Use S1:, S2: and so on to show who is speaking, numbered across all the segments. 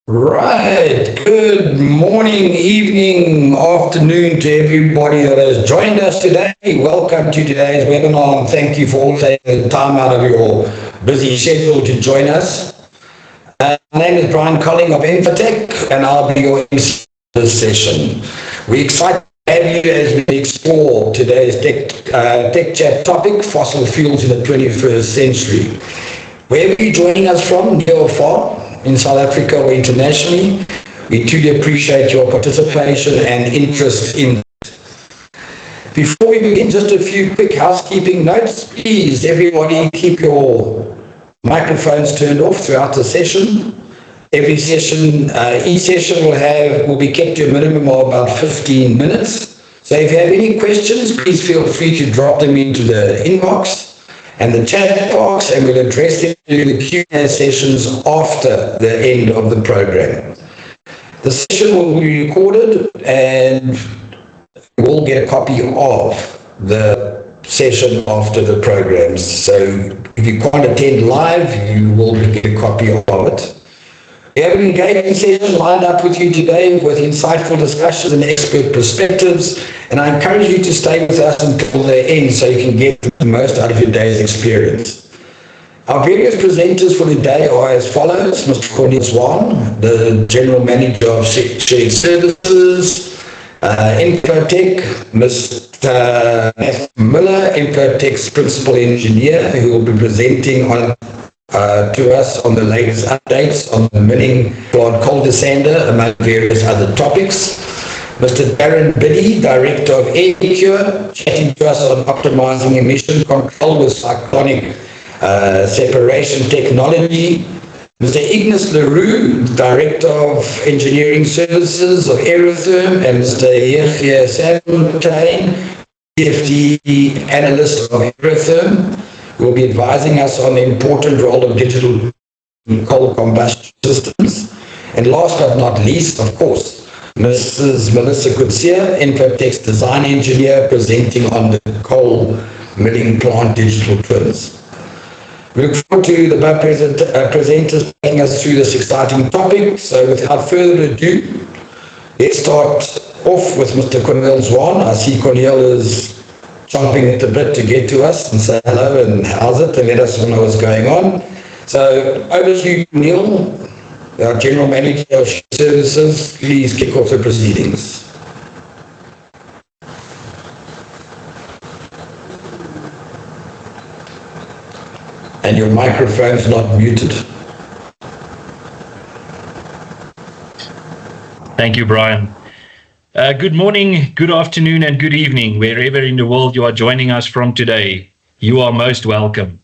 S1: Right. Good morning, evening, afternoon to everybody that has joined us today. Welcome to today's webinar and thank you for all taking the time out of your busy schedule to join us. My name is Brian Colling of EnFloTech and I'll be your MC for this session. We're excited to have you as we explore today's tech chat topic, fossil fuels in the 21st century. Wherever you're joining us from, near or far, in South Africa or internationally, we truly appreciate your participation and interest in. Before we begin, just a few quick housekeeping notes. Please, everybody, keep your microphones turned off throughout the session. Every session, each session will be kept to a minimum of about 15 minutes. So if you have any questions, please feel free to drop them into the inbox and the chat box, and we'll address them during the Q&A sessions after the end of the program. The session will be recorded and you will get a copy of the session after the program. So if you can't attend live, you will get a copy of it. We have an engaging session lined up with you today with insightful discussions and expert perspectives, and I encourage you to stay with us until the end so you can get the most out of your day's experience. Our various presenters for the day are as follows: Mr. Cornelius Wan, the General Manager of Shared Services, EnFloTech, Mr. Matthew Miller, EnFloTech's Principal Engineer, who will be presenting to us on the latest updates on the milling plant coal descender, among various other topics. Mr. Darren Biddy, Director of AirCure, chatting to us on optimizing emission control with cyclonic separation technology. Mr. Ignace Leroux, Director of Engineering Services of Aerotherm, and Mr. Hemisphere Samutain, PhD Analyst of Aerotherm, will be advising us on the important role of digital coal combustion systems. And last but not least, of course, Mrs. Melissa Coetzee, EnFloTech's Design Engineer, presenting on the coal milling plant digital twins. We look forward to the above presenters taking us through this exciting topic. So without further ado, let's start off with Mr. Cornelius Wan. I see Cornel is chomping at the bit to get to us and say hello and how's it and let us know what's going on. So over to you, Neil, our General Manager of Services. Please kick off the proceedings. And your microphone's not muted.
S2: Thank you, Brian. Good morning, good afternoon, and good evening, wherever in the world you are joining us from today. You are most welcome.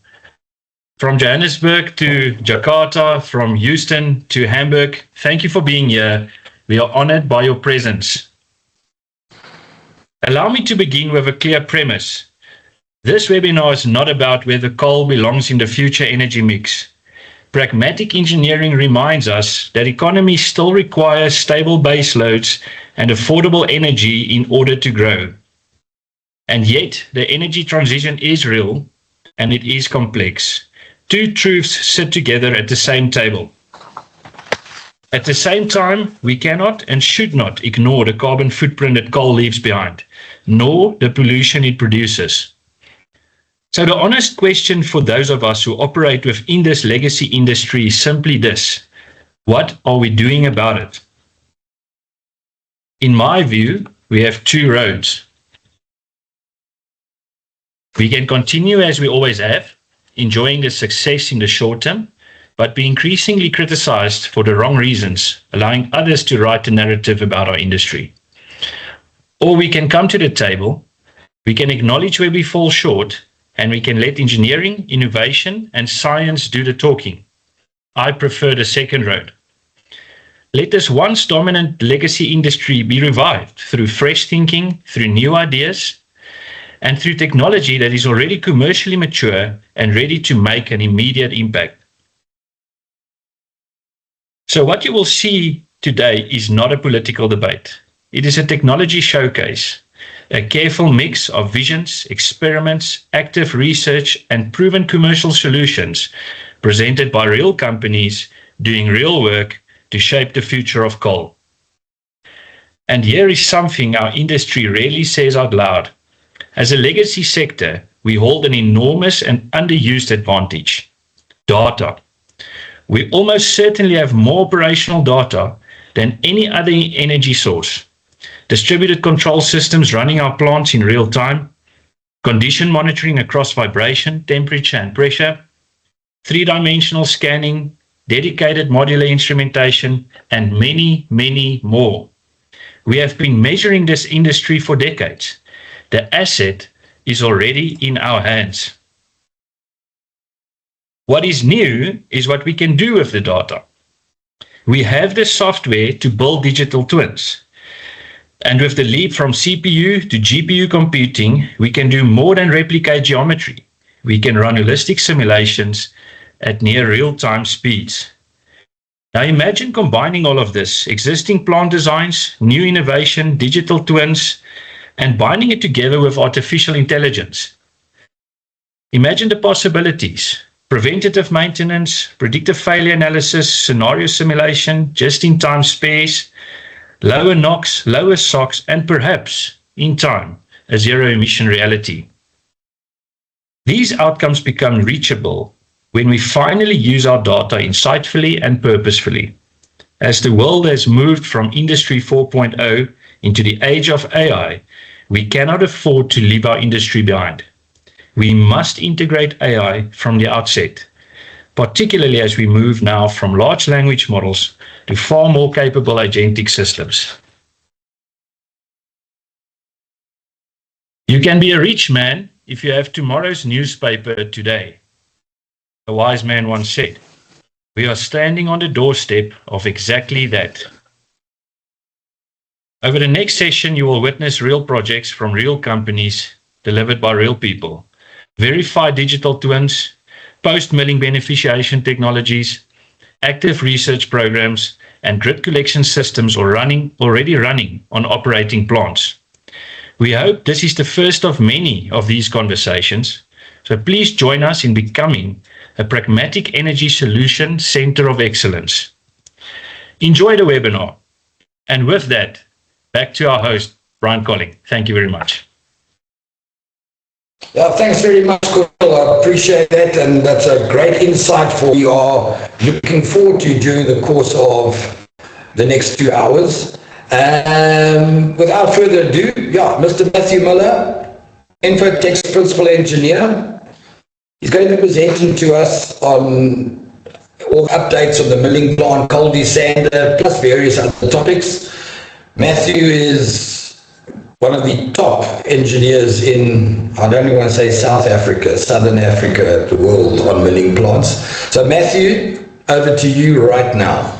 S2: From Johannesburg to Jakarta, from Houston to Hamburg, thank you for being here. We are honored by your presence. Allow me to begin with a clear premise. This webinar is not about whether coal belongs in the future energy mix. Pragmatic engineering reminds us that economies still require stable base loads and affordable energy in order to grow. And yet, the energy transition is real and it is complex. Two truths sit together at the same table. At the same time, we cannot and should not ignore the carbon footprint that coal leaves behind, nor the pollution it produces. So the honest question for those of us who operate within this legacy industry is simply this: what are we doing about it? In my view, we have two roads. We can continue as we always have, enjoying the success in the short term, but be increasingly criticized for the wrong reasons, allowing others to write the narrative about our industry. Or we can come to the table, we can acknowledge where we fall short, and we can let engineering, innovation, and science do the talking. I prefer the second road. Let this once dominant legacy industry be revived through fresh thinking, through new ideas, and through technology that is already commercially mature and ready to make an immediate impact. So what you will see today is not a political debate. It is a technology showcase. A careful mix of visions, experiments, active research, and proven commercial solutions presented by real companies doing real work to shape the future of coal. And here is something our industry rarely says out loud. As a legacy sector, we hold an enormous and underused advantage: data. We almost certainly have more operational data than any other energy source. Distributed control systems running our plants in real time, condition monitoring across vibration, temperature, and pressure, three-dimensional scanning, dedicated modular instrumentation, and many, many more. We have been measuring this industry for decades. The asset is already in our hands. What is new is what we can do with the data. We have the software to build digital twins. And with the leap from CPU to GPU computing, we can do more than replicate geometry. We can run holistic simulations at near real-time speeds. Now imagine combining all of this: existing plant designs, new innovation, digital twins, and binding it together with artificial intelligence. Imagine the possibilities: preventative maintenance, predictive failure analysis, scenario simulation, just-in-time spares, lower NOx, lower SOx, and perhaps, in time, a zero-emission reality. These outcomes become reachable when we finally use our data insightfully and purposefully. As the world has moved from Industry 4.0 into the age of AI, we cannot afford to leave our industry behind. We must integrate AI from the outset, particularly as we move now from large language models to far more capable agentic systems. You can be a rich man if you have tomorrow's newspaper today. A wise man once said, we are standing on the doorstep of exactly that. Over the next session, you will witness real projects from real companies delivered by real people, verified digital twins, post-milling beneficiation technologies, active research programs, and grid collection systems already running on operating plants. We hope this is the first of many of these conversations, so please join us in becoming a pragmatic energy solution center of excellence. Enjoy the webinar. And with that, back to our host, Brian Colling. Thank you very much.
S1: Yeah, thanks very much, Cole. I appreciate that, and that's a great insight for we are looking forward to during the course of the next 2 hours. Without further ado, Mr. Matthew Miller, EnFloTech's Principal Engineer. He's going to be presenting to us on all updates on the milling plant, coal desander, plus various other topics. Matthew is one of the top engineers in, I don't even want to say South Africa, Southern Africa, the world on milling plants. So Matthew, over to you right now.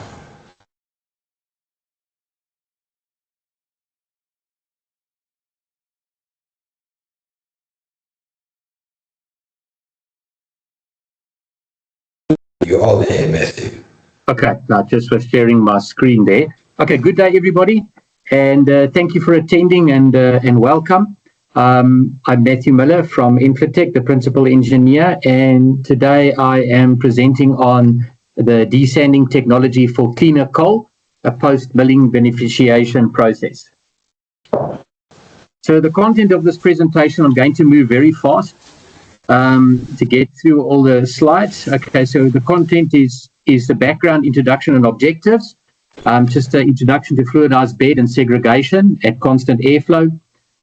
S1: You are there, Matthew.
S3: Okay, I just was sharing my screen there. Okay, good day, everybody, and thank you for attending and welcome. I'm Matthew Miller from EnFloTech, the Principal Engineer, and today I am presenting on the desanding technology for cleaner coal, a post-milling beneficiation process. So the content of this presentation, I'm going to move very fast to get through all the slides. Okay, so the content is the background, introduction, and objectives. Just an introduction to fluidized bed and segregation at constant airflow.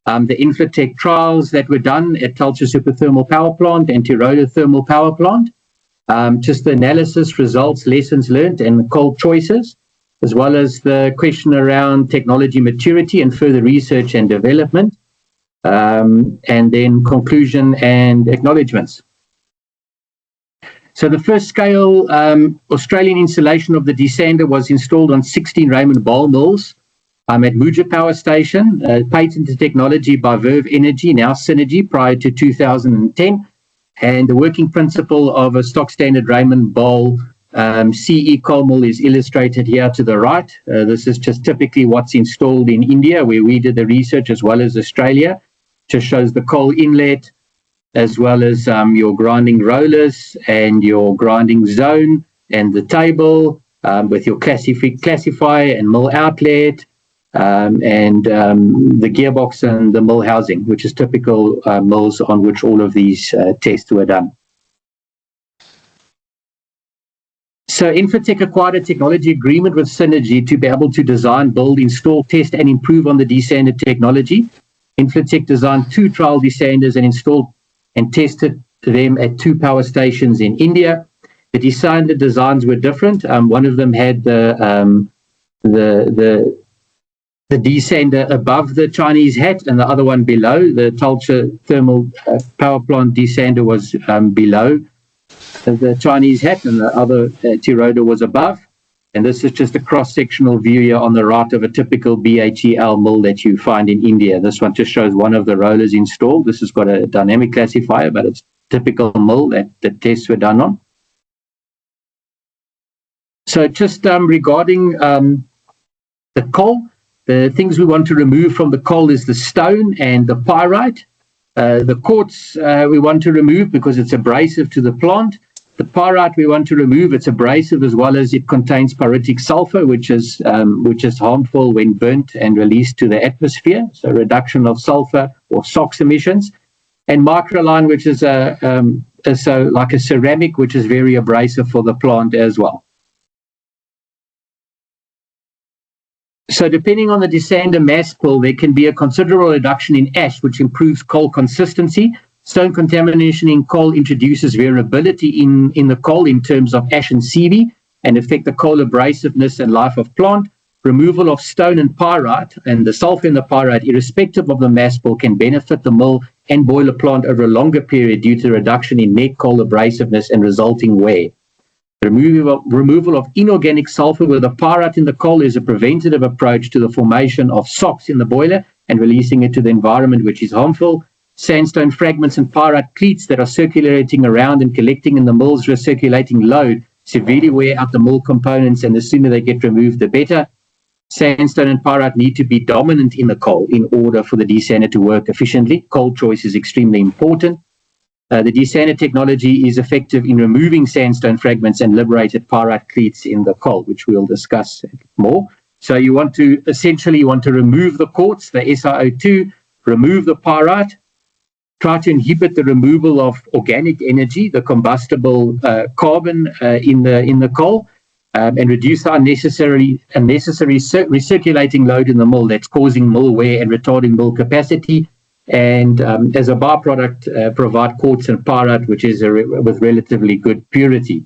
S3: The EnFloTech trials that were done at Tulsa Superthermal Power Plant and Tiroda Thermal Power Plant. Just the analysis, results, lessons learned, and coal choices, as well as the question around technology maturity and further research and development. And then conclusion and acknowledgements. So the first scale Australian installation of the desander was installed on 16 Raymond Bowl mills at Muja Power Station, patented technology by Verve Energy, now Synergy, prior to 2010. And the working principle of a stock standard Raymond Bowl CE coal mill is illustrated here to the right. This is just typically what's installed in India, where we did the research, as well as Australia. Just shows the coal inlet, as well as your grinding rollers and your grinding zone and the table, with your classifier and mill outlet, and the gearbox and the mill housing, which is typical mills on which all of these tests were done. So EnFloTech acquired a technology agreement with Synergy to be able to design, build, install, test, and improve on the desander technology. EnFloTech designed 2 trial desanders and installed and tested them at 2 power stations in India. The desander designs were different. One of them had the desander above the Chinese hat and the other one below. The Tulsa thermal power plant desander was below the Chinese hat, and the other Tiroda was above. And this is just a cross-sectional view here on the right of a typical BHEL mill that you find in India. This one just shows one of the rollers installed. This has got a dynamic classifier, but it's typical mill that the tests were done on. So just regarding the coal, the things we want to remove from the coal is the stone and the pyrite. The quartz we want to remove because it's abrasive to the plant. The pyrite we want to remove, it's abrasive as well as it contains pyritic sulfur, which is harmful when burnt and released to the atmosphere. So reduction of sulfur or SOx emissions. And microline, which is so like a ceramic, which is very abrasive for the plant as well. So depending on the desander mass pull, there can be a considerable reduction in ash, which improves coal consistency. Stone contamination in coal introduces variability in the coal in terms of ash and CV and affect the coal abrasiveness and life of plant. Removal of stone and pyrite and the sulfur in the pyrite, irrespective of the mass pull, can benefit the mill and boiler plant over a longer period due to reduction in net coal abrasiveness and resulting wear. The removal of inorganic sulfur with the pyrite in the coal is a preventative approach to the formation of SOx in the boiler and releasing it to the environment, which is harmful. Sandstone fragments and pyrite cleats that are circulating around and collecting in the mill's recirculating load severely wear out the mill components, and the sooner they get removed, the better. Sandstone and pyrite need to be dominant in the coal in order for the desander to work efficiently. Coal choice is extremely important. The desander technology is effective in removing sandstone fragments and liberated pyrite cleats in the coal, which we'll discuss more. So you want to remove the quartz, the SiO2, remove the pyrite, try to inhibit the removal of organic energy, the combustible carbon in the coal, and reduce the unnecessary recirculating load in the mill that's causing mill wear and retarding mill capacity. And as a byproduct, provide quartz and pyrite, which is with relatively good purity.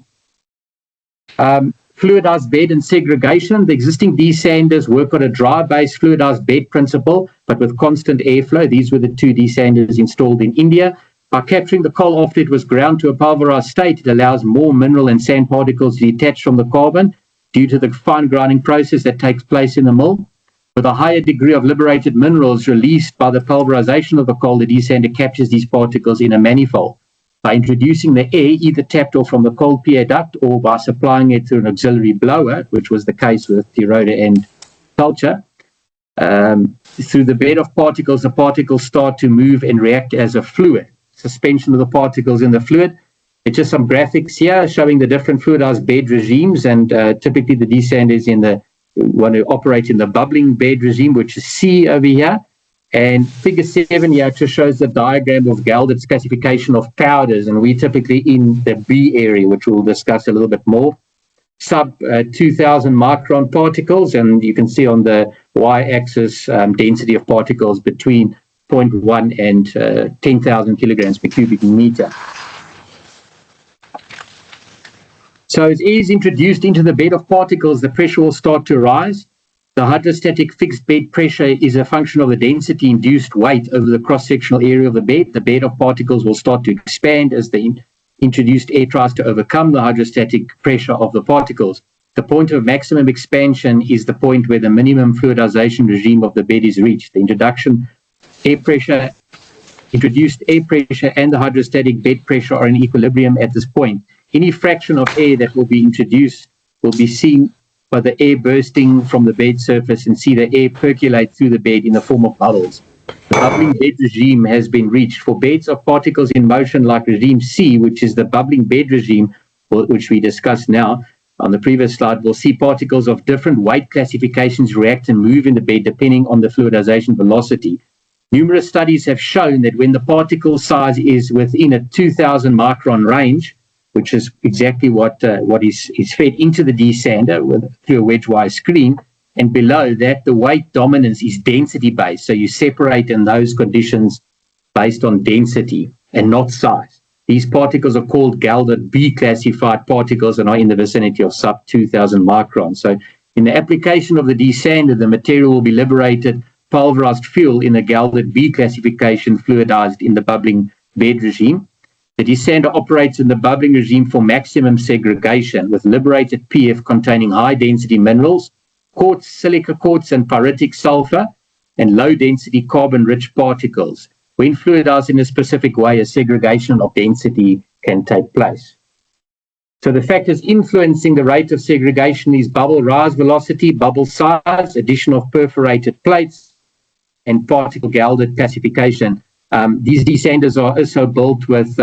S3: Fluidized bed and segregation. The existing desanders work on a dry-based fluidized bed principle, but with constant airflow. These were the 2 desanders installed in India. By capturing the coal after it was ground to a pulverized state, it allows more mineral and sand particles to detach from the carbon due to the fine grinding process that takes place in the mill. With a higher degree of liberated minerals released by the pulverization of the coal, the desander captures these particles in a manifold. By introducing the air, either tapped off from the coal PA duct or by supplying it through an auxiliary blower, which was the case with Tiroda and Tulsa, through the bed of particles, the particles start to move and react as a fluid. Suspension of the particles in the fluid. It's just some graphics here showing the different fluidized bed regimes, and typically the desanders want to operate in the bubbling bed regime, which is C over here. And figure 7 here just shows the diagram of Galdit's classification of powders, and we typically in the B area, which we'll discuss a little bit more. Sub 2,000 micron particles, and you can see on the y-axis density of particles between 0.1 and 10,000 kilograms per cubic meter. So as air is introduced into the bed of particles, the pressure will start to rise. The hydrostatic fixed bed pressure is a function of the density induced weight over the cross-sectional area of the bed. The bed of particles will start to expand as the introduced air tries to overcome the hydrostatic pressure of the particles. The point of maximum expansion is the point where the minimum fluidization regime of the bed is reached. The introduced air pressure and the hydrostatic bed pressure are in equilibrium at this point. Any fraction of air that will be introduced will be seen by the air bursting from the bed surface and see the air percolate through the bed in the form of bubbles. The bubbling bed regime has been reached. For beds of particles in motion like regime C, which is the bubbling bed regime, which we discuss now, on the previous slide, we'll see particles of different weight classifications react and move in the bed depending on the fluidization velocity. Numerous studies have shown that when the particle size is within a 2000 micron range, which is exactly what is fed into the desander through a wedge wire screen, and below that, the weight dominance is density based. So you separate in those conditions based on density and not size. These particles are called Galded B classified particles and are in the vicinity of sub 2000 microns. So in the application of the desander, the material will be liberated pulverized fuel in a Galded B classification fluidized in the bubbling bed regime. The desander operates in the bubbling regime for maximum segregation with liberated PF containing high density minerals, quartz, silica quartz and pyritic sulfur, and low density carbon rich particles. When fluidized in a specific way, a segregation of density can take place. So the factors influencing the rate of segregation is bubble rise velocity, bubble size, addition of perforated plates, and particle Galded classification. These desanders are also built with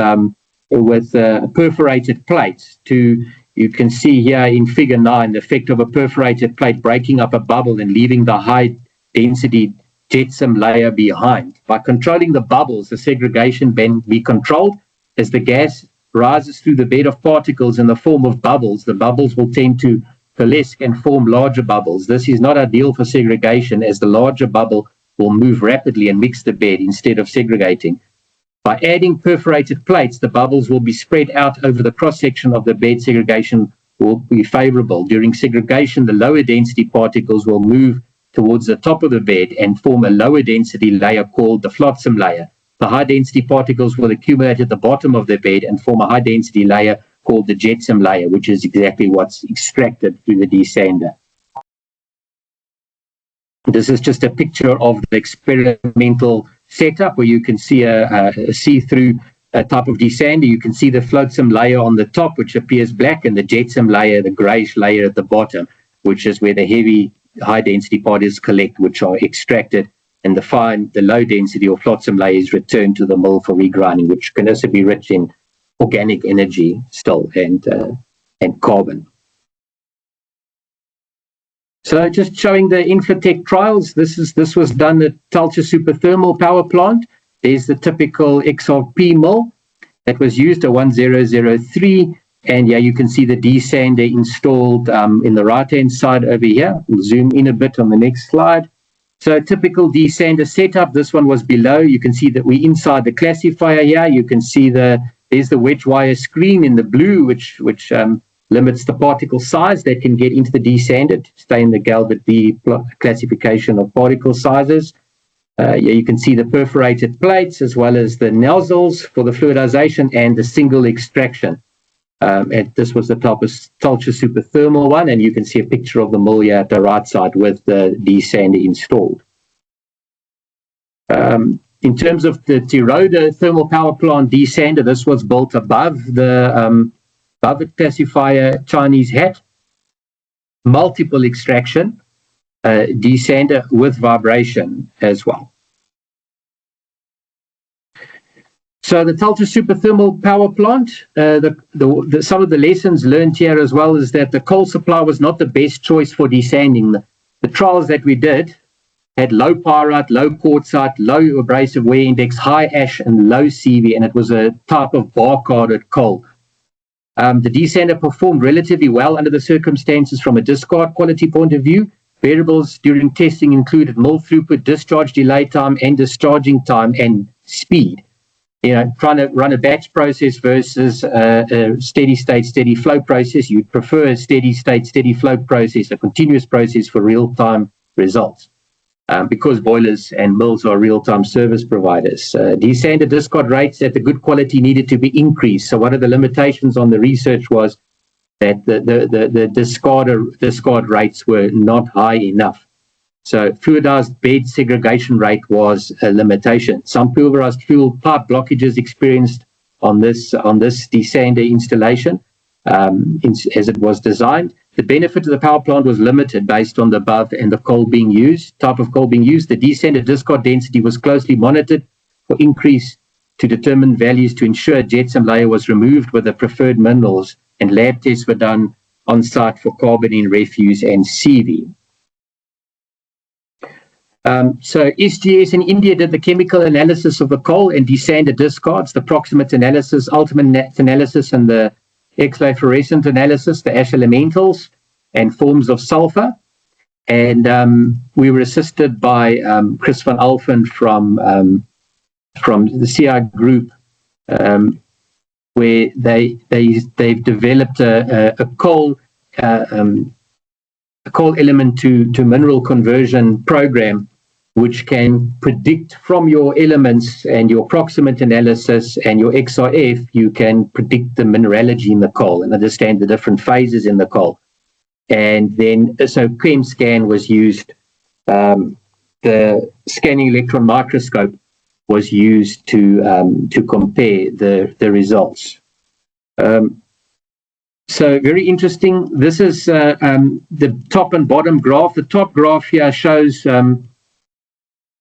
S3: perforated plates. You can see here in figure 9 the effect of a perforated plate breaking up a bubble and leaving the high density jetsam layer behind. By controlling the bubbles, the segregation can be controlled. As the gas rises through the bed of particles in the form of bubbles, the bubbles will tend to coalesce and form larger bubbles. This is not ideal for segregation, as the larger bubble will move rapidly and mix the bed instead of segregating. By adding perforated plates, the bubbles will be spread out over the cross-section of the bed. Segregation will be favorable. During segregation, the lower density particles will move towards the top of the bed and form a lower density layer called the flotsam layer. The high density particles will accumulate at the bottom of the bed and form a high density layer called the jetsam layer, which is exactly what's extracted through the desander. This is just a picture of the experimental setup where you can see a see-through type of desander. You can see the flotsam layer on the top, which appears black, and the jetsam layer, the grayish layer at the bottom, which is where the heavy high-density particles collect, which are extracted, and the low-density or flotsam layer is returned to the mill for regrinding, which can also be rich in organic energy still and carbon. So just showing the EnFloTech trials. This was done at Tulsa Superthermal Power Plant. There's the typical XRP mill that was used, a 1003. And yeah, you can see the desander installed in the right-hand side over here. We'll zoom in a bit on the next slide. So typical desander setup. This one was below. You can see that we're inside the classifier here. You can see there's the wedge wire screen in the blue, which limits the particle size that can get into the desander to stay in the Galded B classification of particle sizes. You can see the perforated plates as well as the nozzles for the fluidization and the single extraction. And this was the Tulsa Superthermal one, and you can see a picture of the mill here at the right side with the desander installed. In terms of the Tiroda thermal power plant desander, this was built above the classifier Chinese hat, multiple extraction desander with vibration as well. So the Tulsa Superthermal Power Plant, some of the lessons learned here as well is that the coal supply was not the best choice for desanding. The trials that we did had low pyrite, low quartzite, low abrasive wear index, high ash, and low CV, and it was a type of bar-carded coal. The desander performed relatively well under the circumstances from a discard quality point of view. Variables during testing included mill throughput, discharge delay time, and discharging time, and speed. You know, trying to run a batch process versus a steady state, steady flow process. You'd prefer a steady state, steady flow process, a continuous process for real-time results. Because boilers and mills are real-time service providers. Desander discard rates at the good quality needed to be increased. So one of the limitations on the research was that the discard rates were not high enough. So fluidized bed segregation rate was a limitation. Some pulverized fuel pipe blockages experienced on this desander installation as it was designed. The benefit of the power plant was limited based on the above and the coal being used, type of coal being used. The desander discard density was closely monitored for increase to determine values to ensure jetsam layer was removed with the preferred minerals, and lab tests were done on site for carbon in refuse and CV. So SGS in India did the chemical analysis of the coal and desanded discards, the proximate analysis, ultimate analysis, and the X-ray fluorescent analysis, the ash elementals and forms of sulfur. And we were assisted by Chris van Alphen from the CI group, where they've developed a coal element to mineral conversion program, which can predict from your elements and your proximate analysis and your XRF, you can predict the mineralogy in the coal and understand the different phases in the coal. And then, so ChemScan was used, the scanning electron microscope was used to compare the results. So very interesting. This is the top and bottom graph. The top graph here shows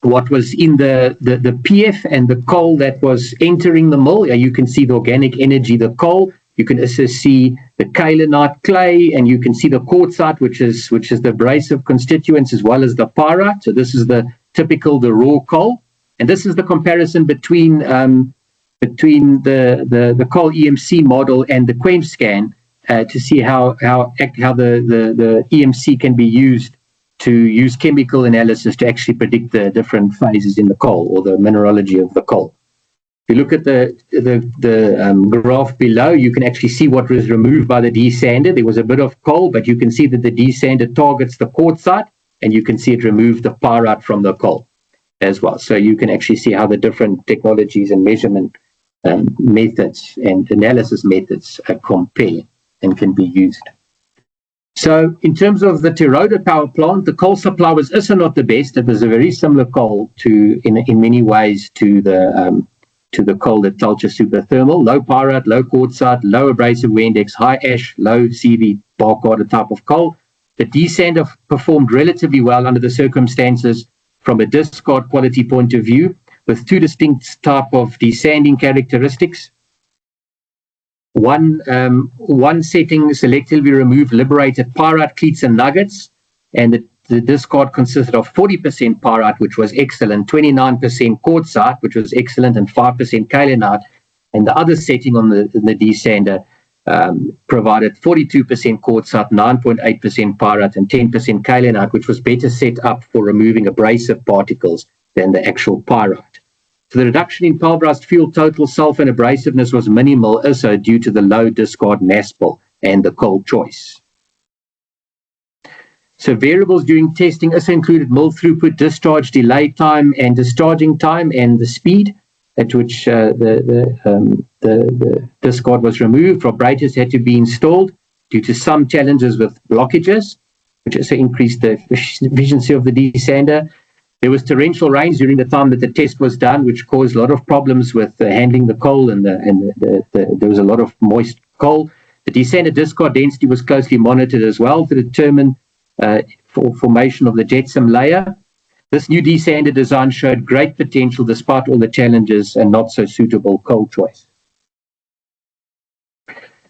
S3: what was in the PF and the coal that was entering the mill. You can see the organic energy, the coal. You can also see the kaolinite clay, and you can see the quartzite, which is the abrasive constituents, as well as the pyrite. So this is the raw coal, and this is the comparison between the coal EMC model and the ChemScan to see how the EMC can be used to use chemical analysis to actually predict the different phases in the coal or the mineralogy of the coal. If you look at the graph below, you can actually see what was removed by the desander. There was a bit of coal, but you can see that the desander targets the quartzite, and you can see it removed the pyrite from the coal as well. So you can actually see how the different technologies and measurement methods and analysis methods compare and can be used. So in terms of the Tiroda power plant, the coal supply was also not the best. It was a very similar coal in many ways to the coal at Tulcha Superthermal. Low pyrite, low quartzite, low abrasive wear index, high ash, low CV bark order type of coal. The desander performed relatively well under the circumstances from a discard quality point of view, with two distinct type of desanding characteristics. One setting selectively removed liberated pyrite cleats and nuggets, and the discard consisted of 40% pyrite, which was excellent, 29% quartzite, which was excellent, and 5% kaolinite. And the other setting on the desander provided 42% quartzite, 9.8% pyrite, and 10% kaolinite, which was better set up for removing abrasive particles than the actual pyrite. So the reduction in pulverized fuel total sulfur and abrasiveness was minimal, also due to the low discard mass pull and the coal choice. So variables during testing also included mill throughput, discharge delay time, and discharging time, and the speed at which the discard was removed. Vibrators had to be installed due to some challenges with blockages, which also increased the efficiency of the desander. There was torrential rains during the time that the test was done, which caused a lot of problems with handling the coal, and there was a lot of moist coal. The desander discard density was closely monitored as well to determine for formation of the jetsam layer. This new desander design showed great potential despite all the challenges and not so suitable coal choice.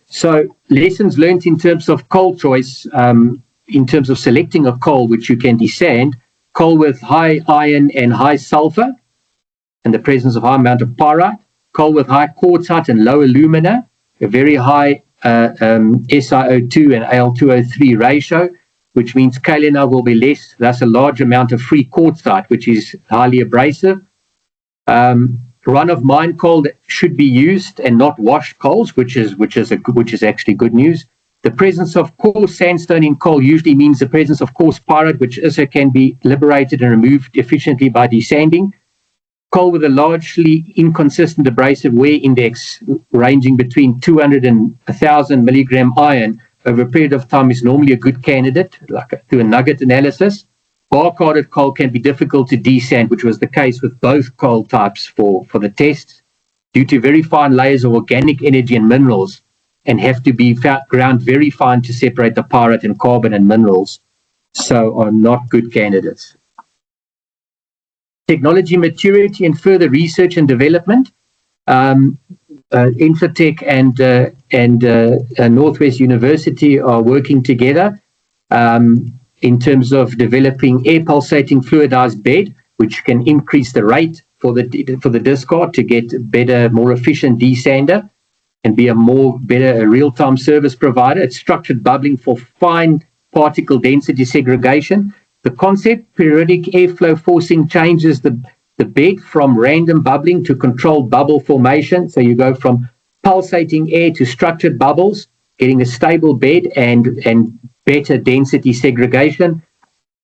S3: So lessons learned in terms of coal choice, in terms of selecting a coal which you can desand: coal with high iron and high sulfur and the presence of high amount of pyrite, coal with high quartzite and low alumina, a very high SiO2 and Al2O3 ratio, which means kaolin will be less, thus a large amount of free quartzite, which is highly abrasive. Run-of-mine coal that should be used and not washed coals, which is actually good news. The presence of coarse sandstone in coal usually means the presence of coarse pyrite, which also can be liberated and removed efficiently by desanding. Coal with a largely inconsistent abrasive wear index ranging between 200 and 1,000 milligram iron over a period of time is normally a good candidate, through a nugget analysis. Bar-carded coal can be difficult to desand, which was the case with both coal types for the tests, due to very fine layers of organic energy and minerals, and have to be ground very fine to separate the pyrite and carbon and minerals, so are not good candidates. Technology maturity and further research and development. EnFloTech and Northwest University are working together in terms of developing air pulsating fluidized bed, which can increase the rate for the discard to get better, more efficient desander and be a better real-time service provider. It's structured bubbling for fine particle density segregation. The concept, periodic airflow forcing, changes the bed from random bubbling to controlled bubble formation. So you go from pulsating air to structured bubbles, getting a stable bed and better density segregation.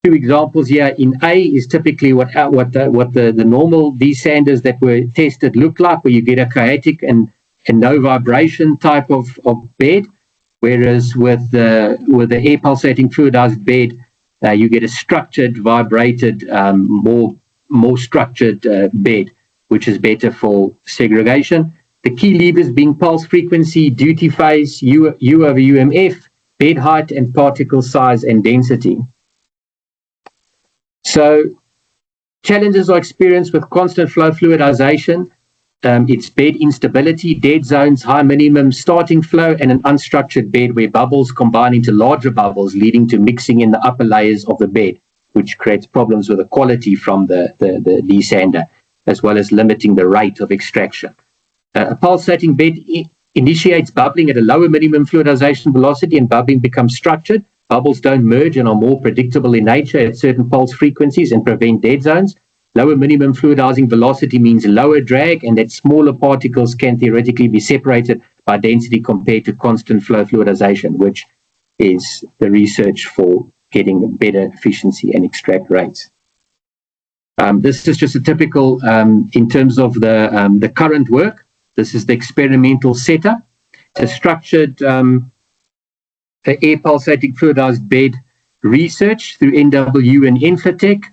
S3: Two examples here in A is typically what the normal desanders that were tested look like, where you get a chaotic and no vibration type of bed, whereas with the air pulsating fluidized bed, you get a structured, vibrated, more structured bed, which is better for segregation. The key levers being pulse frequency, duty phase, U over UMF, bed height, and particle size and density. So challenges are experienced with constant flow fluidization. It's bed instability, dead zones, high minimum starting flow, and an unstructured bed where bubbles combine into larger bubbles, leading to mixing in the upper layers of the bed, which creates problems with the quality from the desander, as well as limiting the rate of extraction. A pulsating bed initiates bubbling at a lower minimum fluidization velocity, and bubbling becomes structured. Bubbles don't merge and are more predictable in nature at certain pulse frequencies and prevent dead zones. Lower minimum fluidizing velocity means lower drag, and that smaller particles can theoretically be separated by density compared to constant flow fluidization, which is the research for getting better efficiency and extract rates. This is just a typical, in terms of the current work, this is the experimental setup. It's a structured air pulsating fluidized bed research through NW and EnFloTech.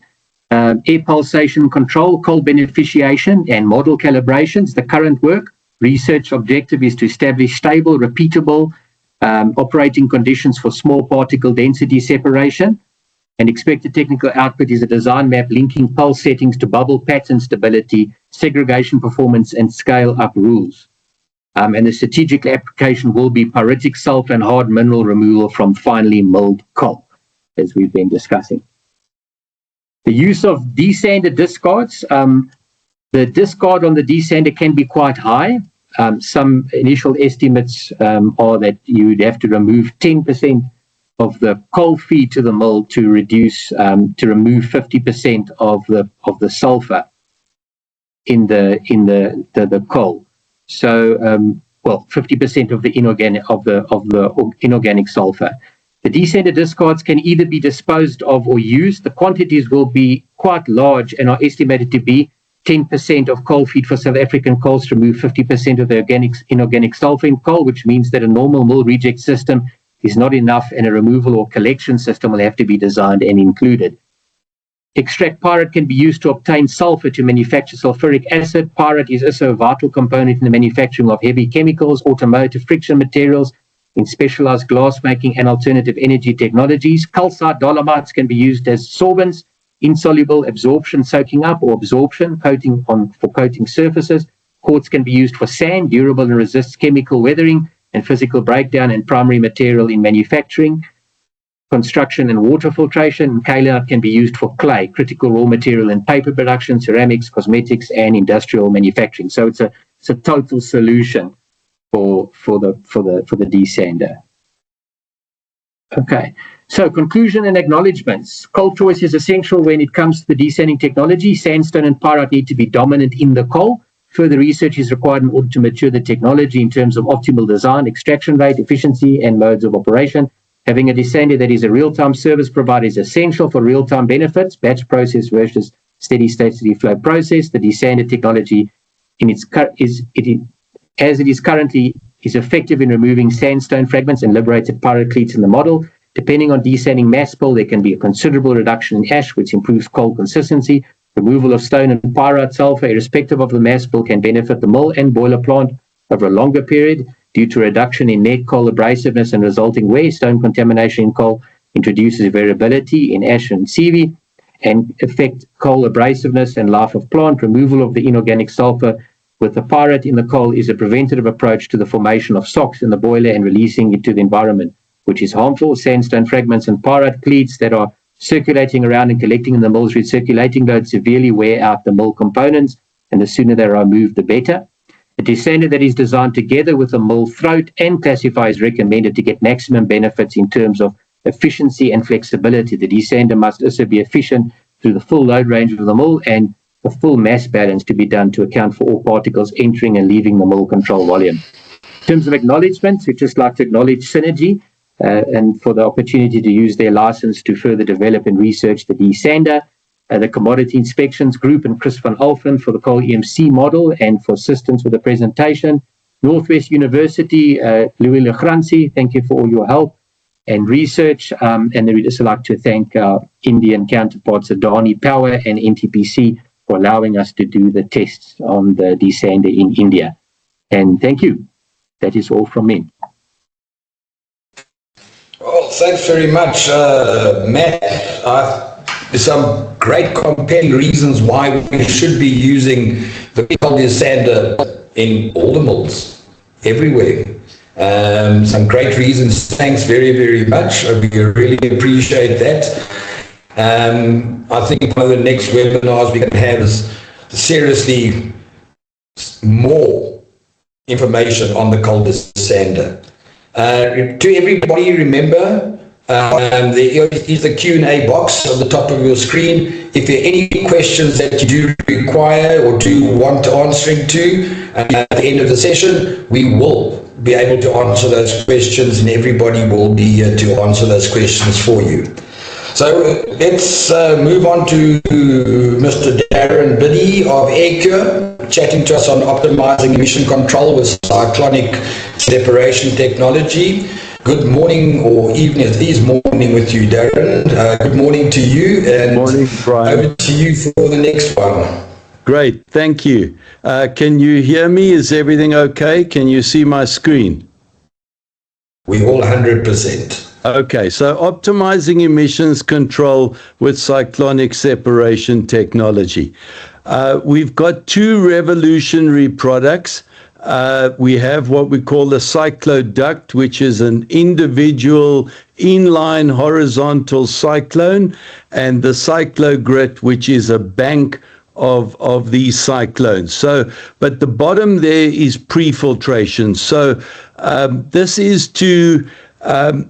S3: Air pulsation control, cold beneficiation, and model calibrations. The current work research objective is to establish stable, repeatable operating conditions for small particle density separation. And expected technical output is a design map linking pulse settings to bubble pattern stability, segregation performance, and scale-up rules. And the strategic application will be pyritic sulfur and hard mineral removal from finely milled coal, as we've been discussing. The use of desander discards. The discard on the desander can be quite high. Some initial estimates are that you'd have to remove 10% of the coal feed to the mill to remove 50% of the sulfur in the coal. So, 50% of the inorganic sulfur. The desander discards can either be disposed of or used. The quantities will be quite large and are estimated to be 10% of coal feed for South African coals to remove 50% of the inorganic sulfur in coal, which means that a normal mill reject system is not enough, and a removal or collection system will have to be designed and included. Extract pyrite can be used to obtain sulfur to manufacture sulfuric acid. Pyrite is also a vital component in the manufacturing of heavy chemicals, automotive friction materials, in specialized glass making and alternative energy technologies. Calcite dolomites can be used as solvents, insoluble, absorption, soaking up, or absorption, for coating surfaces. Quartz can be used for sand, durable and resists chemical weathering and physical breakdown, and primary material in manufacturing, construction and water filtration. Kaolite can be used for clay, critical raw material in paper production, ceramics, cosmetics, and industrial manufacturing. So it's a total solution for the desander. Okay, so conclusion and acknowledgements. Coal choice is essential when it comes to the desanding technology. Sandstone and pyrite need to be dominant in the coal. Further research is required in order to mature the technology in terms of optimal design, extraction rate, efficiency, and modes of operation. Having a desander that is a real-time service provider is essential for real-time benefits, batch process versus steady-state steady flow process. The desander technology as it is currently is effective in removing sandstone fragments and liberated pyroclites in the model. Depending on desanding mass pull, there can be a considerable reduction in ash, which improves coal consistency. Removal of stone and pyrite sulfur, irrespective of the mass pull, can benefit the mill and boiler plant over a longer period due to reduction in net coal abrasiveness and resulting wear. Stone contamination in coal introduces variability in ash and CV and affect coal abrasiveness and life of plant. Removal of the inorganic sulfur with the pyrite in the coal is a preventative approach to the formation of SOx in the boiler and releasing it to the environment, which is harmful. Sandstone fragments and pyrite cleats that are circulating around and collecting in the mill's recirculating load severely wear out the mill components, and the sooner they are removed, the better. A desander that is designed together with the mill throat and classifier is recommended to get maximum benefits in terms of efficiency and flexibility. The desander must also be efficient through the full load range of the mill and a full mass balance to be done to account for all particles entering and leaving the mill control volume. In terms of acknowledgements, we'd just like to acknowledge Synergy and for the opportunity to use their license to further develop and research the desander, the Commodity Inspections Group and Chris van Alphen for the coal EMC model and for assistance with the presentation. Northwest University, Louis Legranci, thank you for all your help and research. And then we'd also like to thank our Indian counterparts, Adani Power and NTPC, for allowing us to do the tests on the desander in India. And thank you. That is all from me.
S1: Well, thanks very much, Matt. There's some great compelling reasons why we should be using the coal desander in all the mills, everywhere. Some great reasons. Thanks very, very much. We really appreciate that. I think one of the next webinars we can have is seriously more information on the coal desander. To everybody, remember, there is the Q&A box on the top of your screen. If there are any questions that you do require or do want answering to at the end of the session, we will be able to answer those questions, and everybody will be here to answer those questions for you. So let's move on to Mr. Darren Biddy of AirCure, chatting to us on optimizing emission control with cyclonic separation technology. Good morning or evening. It is morning with you, Darren. Good morning to you, and
S4: good morning, Brian.
S1: Over to you for the next one.
S4: Great, thank you. Can you hear me? Is everything okay? Can you see my screen?
S1: We all 100%.
S4: Okay, so optimizing emissions control with cyclonic separation technology. We've got two revolutionary products. We have what we call the cycloduct, which is an individual inline horizontal cyclone, and the cyclogrit, which is a bank of these cyclones. So, but the bottom there is pre-filtration. So this is to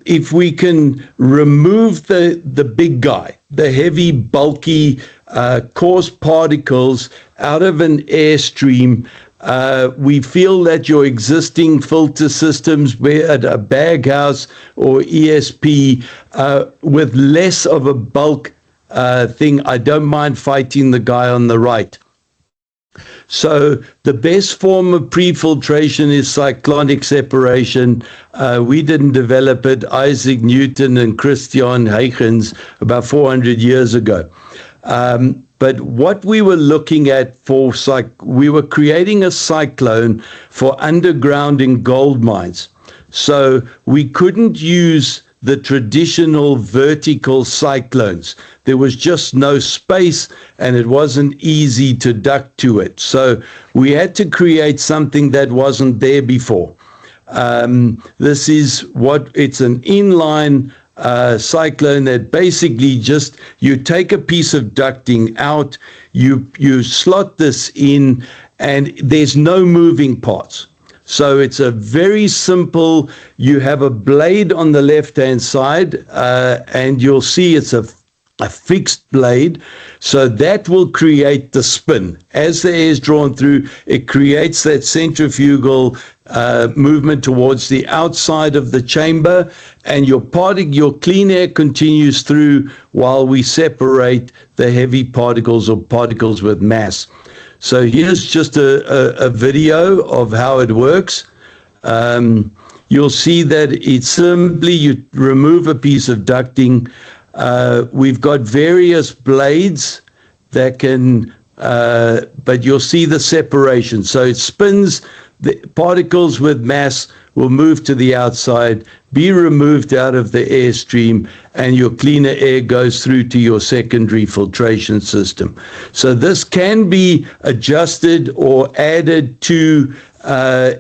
S4: if we can remove the big guy, the heavy, bulky, coarse particles out of an airstream, we feel that your existing filter systems, be it a baghouse or ESP, with less of a bulk thing, I don't mind fighting the guy on the right. So the best form of pre-filtration is cyclonic separation. We didn't develop it. Isaac Newton and Christian Huygens about 400 years ago. But what we were looking at we were creating a cyclone for underground in gold mines. So we couldn't use the traditional vertical cyclones. There was just no space, and it wasn't easy to duct to it. So we had to create something that wasn't there before. This is it's an inline cyclone that basically just, you take a piece of ducting out, you slot this in, and there's no moving parts. So it's a very simple, you have a blade on the left-hand side, and you'll see it's a fixed blade. So that will create the spin. As the air is drawn through, it creates that centrifugal movement towards the outside of the chamber, and your clean air continues through while we separate the heavy particles or particles with mass. So here's just a video of how it works. You'll see that it's simply, you remove a piece of ducting. We've got various blades that can, but you'll see the separation. So it spins, the particles with mass will move to the outside, be removed out of the airstream, and your cleaner air goes through to your secondary filtration system. So this can be adjusted or added to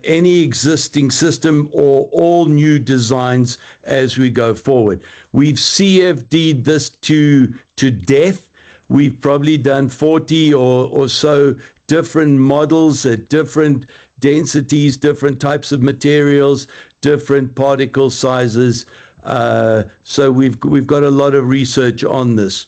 S4: any existing system or all new designs as we go forward. We've CFD'd this to death. We've probably done 40 or so different models at different densities, different types of materials, different particle sizes. So we've got a lot of research on this.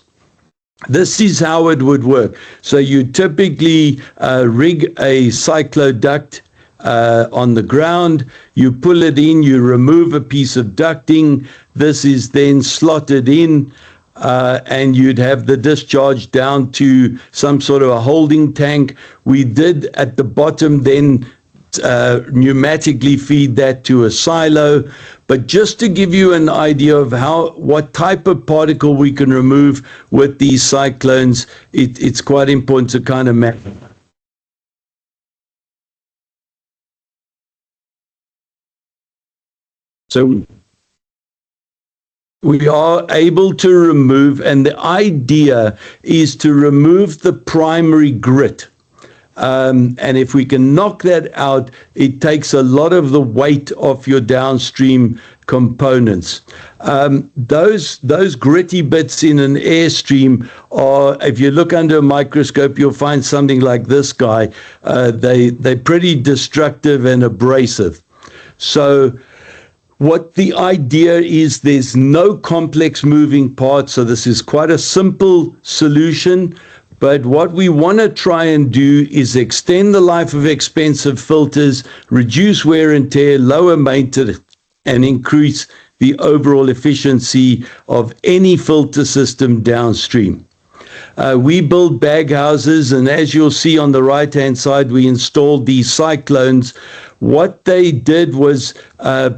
S4: This is how it would work. So you typically rig a cycloduct on the ground, you pull it in, you remove a piece of ducting, this is then slotted in, and you'd have the discharge down to some sort of a holding tank. We did at the bottom then pneumatically feed that to a silo. But just to give you an idea of what type of particle we can remove with these cyclones, it's quite important to kind of map. So we are able to remove, and the idea is to remove the primary grit. And if we can knock that out, it takes a lot of the weight off your downstream components. Those gritty bits in an airstream are, if you look under a microscope, you'll find something like this guy. They're pretty destructive and abrasive. So what the idea is, there's no complex moving parts, so this is quite a simple solution. But what we want to try and do is extend the life of expensive filters, reduce wear and tear, lower maintenance, and increase the overall efficiency of any filter system downstream. We build bag houses, and as you'll see on the right-hand side, we installed these cyclones. What they did was,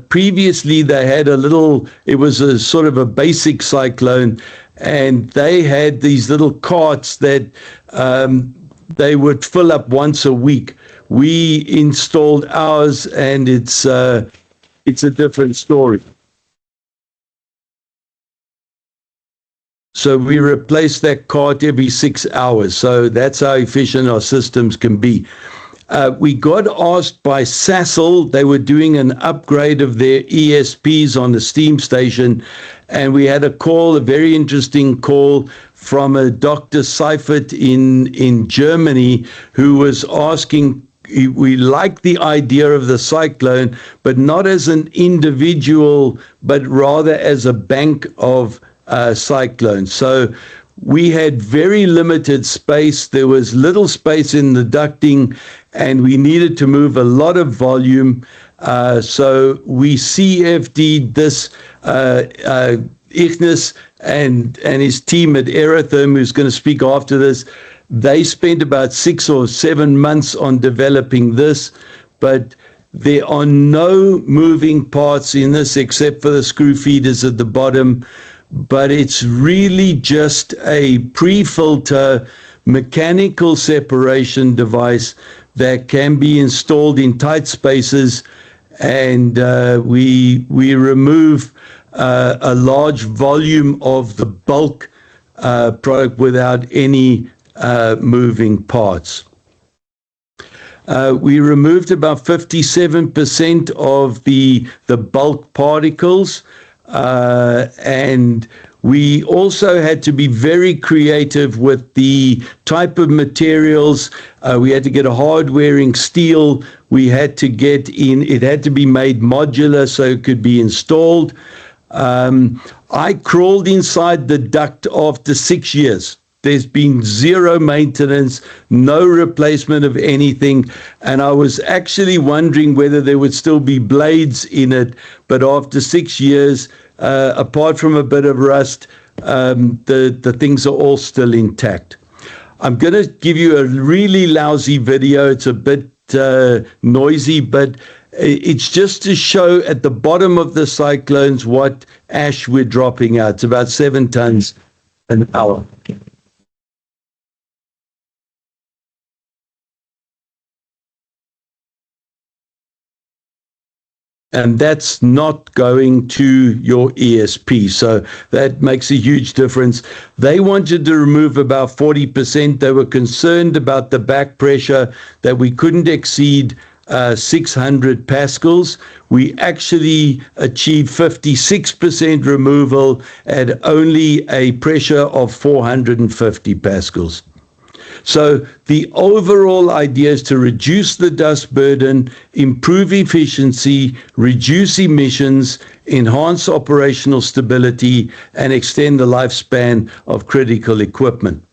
S4: previously they had it was a sort of a basic cyclone, and they had these little carts that they would fill up once a week. We installed ours, and it's a different story. So we replace that cart every 6 hours. So that's how efficient our systems can be. We got asked by Sasol, they were doing an upgrade of their ESPs on the steam station, and we had a very interesting call from a Dr. Seifert in Germany, who was asking, we like the idea of the cyclone, but not as an individual, but rather as a bank of cyclones. So we had very limited space. There was little space in the ducting, and we needed to move a lot of volume. So we CFD'd this. Ignis and his team at Aerotherm, who's going to speak after this, they spent about 6 or 7 months on developing this, but there are no moving parts in this except for the screw feeders at the bottom. But it's really just a pre-filter mechanical separation device that can be installed in tight spaces, and we remove a large volume of the bulk product without any moving parts. We removed about 57% of the bulk particles. And we also had to be very creative with the type of materials. We had to get a hard-wearing steel. We had to it had to be made modular so it could be installed. I crawled inside the duct after 6 years. There's been zero maintenance, no replacement of anything. And I was actually wondering whether there would still be blades in it. But after 6 years, apart from a bit of rust, the things are all still intact. I'm going to give you a really lousy video. It's a bit noisy, but it's just to show at the bottom of the cyclones what ash we're dropping out. It's about 7 tons an hour. and that's not going to your ESP. So that makes a huge difference. They wanted to remove about 40%. They were concerned about the back pressure, that we couldn't exceed 600 pascals. We actually achieved 56% removal at only a pressure of 450 pascals. So the overall idea is to reduce the dust burden, improve efficiency, reduce emissions, enhance operational stability, and extend the lifespan of critical equipment.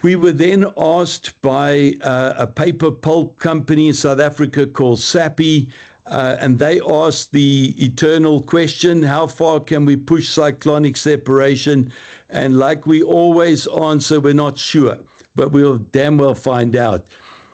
S4: We were then asked by a paper pulp company in South Africa called SAPI, and they asked the eternal question, how far can we push cyclonic separation? And like we always answer, we're not sure, but we'll damn well find out.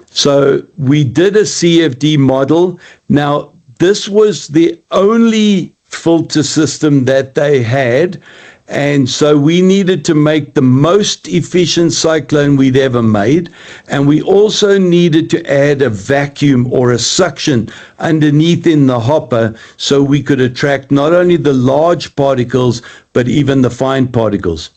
S4: So we did a CFD model. Now, this was the only filter system that they had, and so we needed to make the most efficient cyclone we'd ever made. And we also needed to add a vacuum or a suction underneath in the hopper so we could attract not only the large particles, but even the fine particles.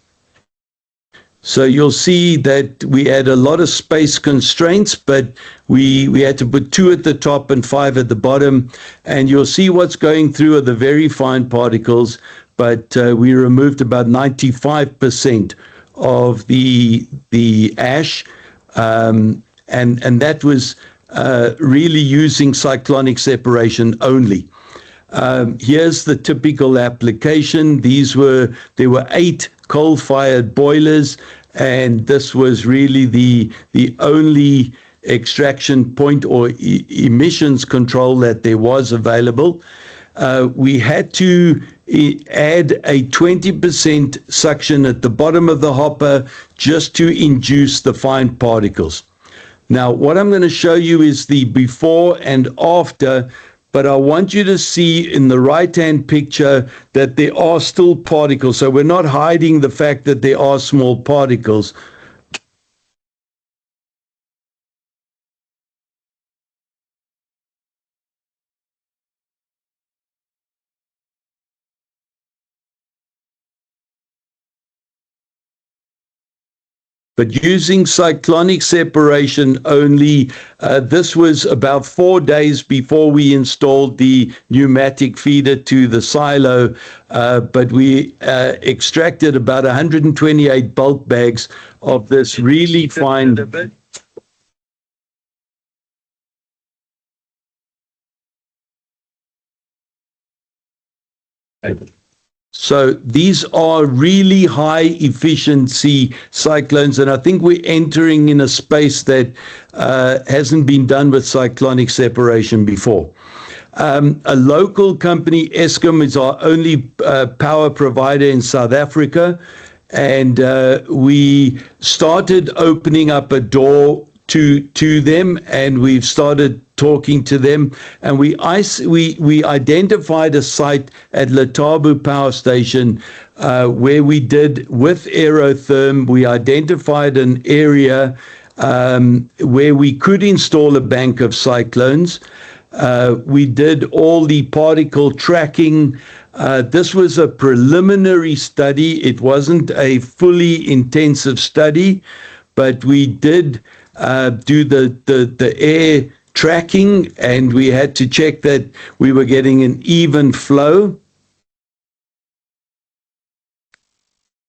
S4: So you'll see that we had a lot of space constraints, but we had to put 2 at the top and 5 at the bottom. And you'll see what's going through are the very fine particles, but we removed about 95% of the ash, and that was really using cyclonic separation only. Here's the typical application. There were 8 coal-fired boilers, and this was really the only extraction point or emissions control that there was available. We had to add a 20% suction at the bottom of the hopper just to induce the fine particles. Now, what I'm going to show you is the before and after, but I want you to see in the right-hand picture that there are still particles. So we're not hiding the fact that there are small particles. But using cyclonic separation only, this was about 4 days before we installed the pneumatic feeder to the silo, but we extracted about 128 bulk bags of this really fine. So these are really high efficiency cyclones, and I think we're entering in a space that hasn't been done with cyclonic separation before. A local company, Eskom, is our only power provider in South Africa, and we started opening up a door to them, and we've started talking to them, and we identified a site at Letaba Power Station where we did with aerotherm. We identified an area where we could install a bank of cyclones. We did all the particle tracking. This was a preliminary study. It wasn't a fully intensive study, but we did do the air tracking, and we had to check that we were getting an even flow.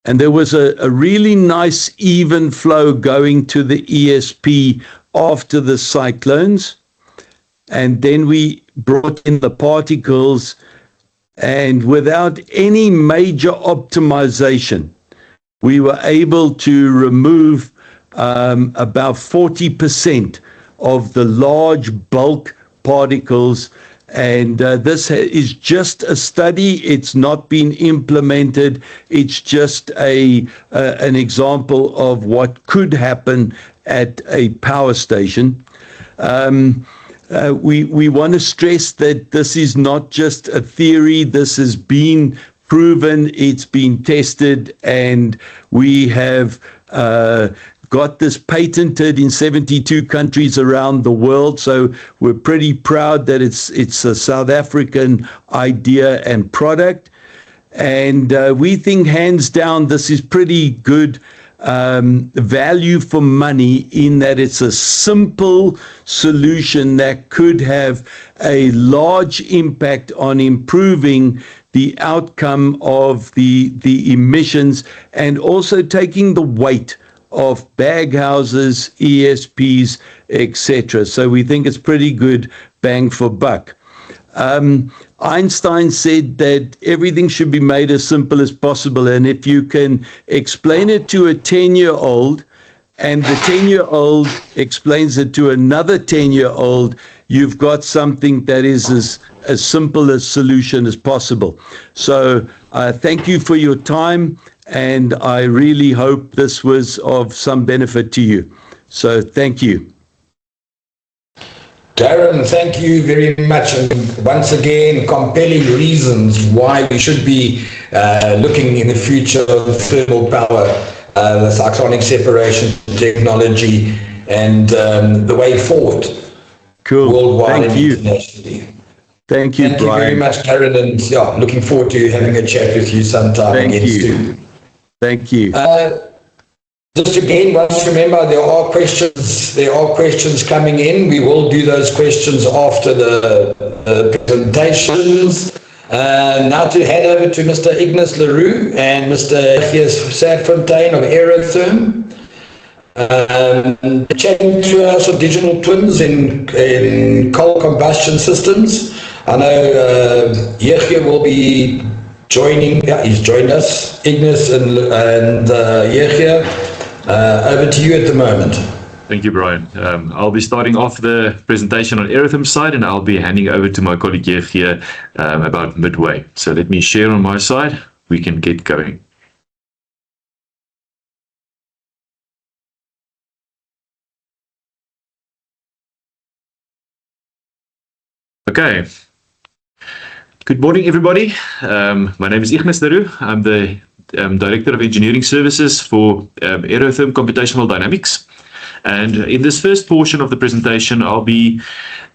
S4: And there was a really nice even flow going to the ESP after the cyclones. And then we brought in the particles, and without any major optimization, we were able to remove about 40% of the large bulk particles. And this is just a study. It's not been implemented. It's just an example of what could happen at a power station. We want to stress that this is not just a theory. This has been proven. It's been tested, and we have got this patented in 72 countries around the world. So we're pretty proud that it's a South African idea and product. And we think hands down this is pretty good value for money, in that it's a simple solution that could have a large impact on improving the outcome of the emissions, and also taking the weight of bag houses, ESPs, etc. So we think it's pretty good bang for buck. Einstein said that everything should be made as simple as possible, and if you can explain it to a 10-year-old, and the 10-year-old explains it to another 10-year-old, you've got something that is as simple a solution as possible. So thank you for your time, and I really hope this was of some benefit to you. So thank you.
S1: Darren, thank you very much. And once again, compelling reasons why we should be looking in the future of thermal power, the cyclonic separation technology, and the way forward.
S4: Cool.
S1: Worldwide
S4: Thank
S1: and
S4: you.
S1: internationally.
S4: Thank you,
S1: Thank
S4: Brian.
S1: you very much, Darren, and yeah, looking forward to having a chat with you sometime
S4: Thank
S1: again
S4: you.
S1: soon.
S4: Thank you.
S1: Just again, once remember, there are questions coming in. We will do those questions after the presentations. Now to hand over to Mr. Ignace Leroux and Mr. Sadfontein of Aerotherm. Chatting to us of digital twins in coal combustion systems. I know Yehia will be joining. Yeah, he's joined us. Ignace and Yehia. Over to you at the moment.
S5: Thank you, Brian. I'll be starting off the presentation on Aerotherm side, and I'll be handing over to my colleague here about midway. So let me share on my side. We can get going. Okay. Good morning, everybody. My name is Ignace Leroux. I'm the Director of Engineering Services for Aerotherm Computational Dynamics. And in this first portion of the presentation, I'll be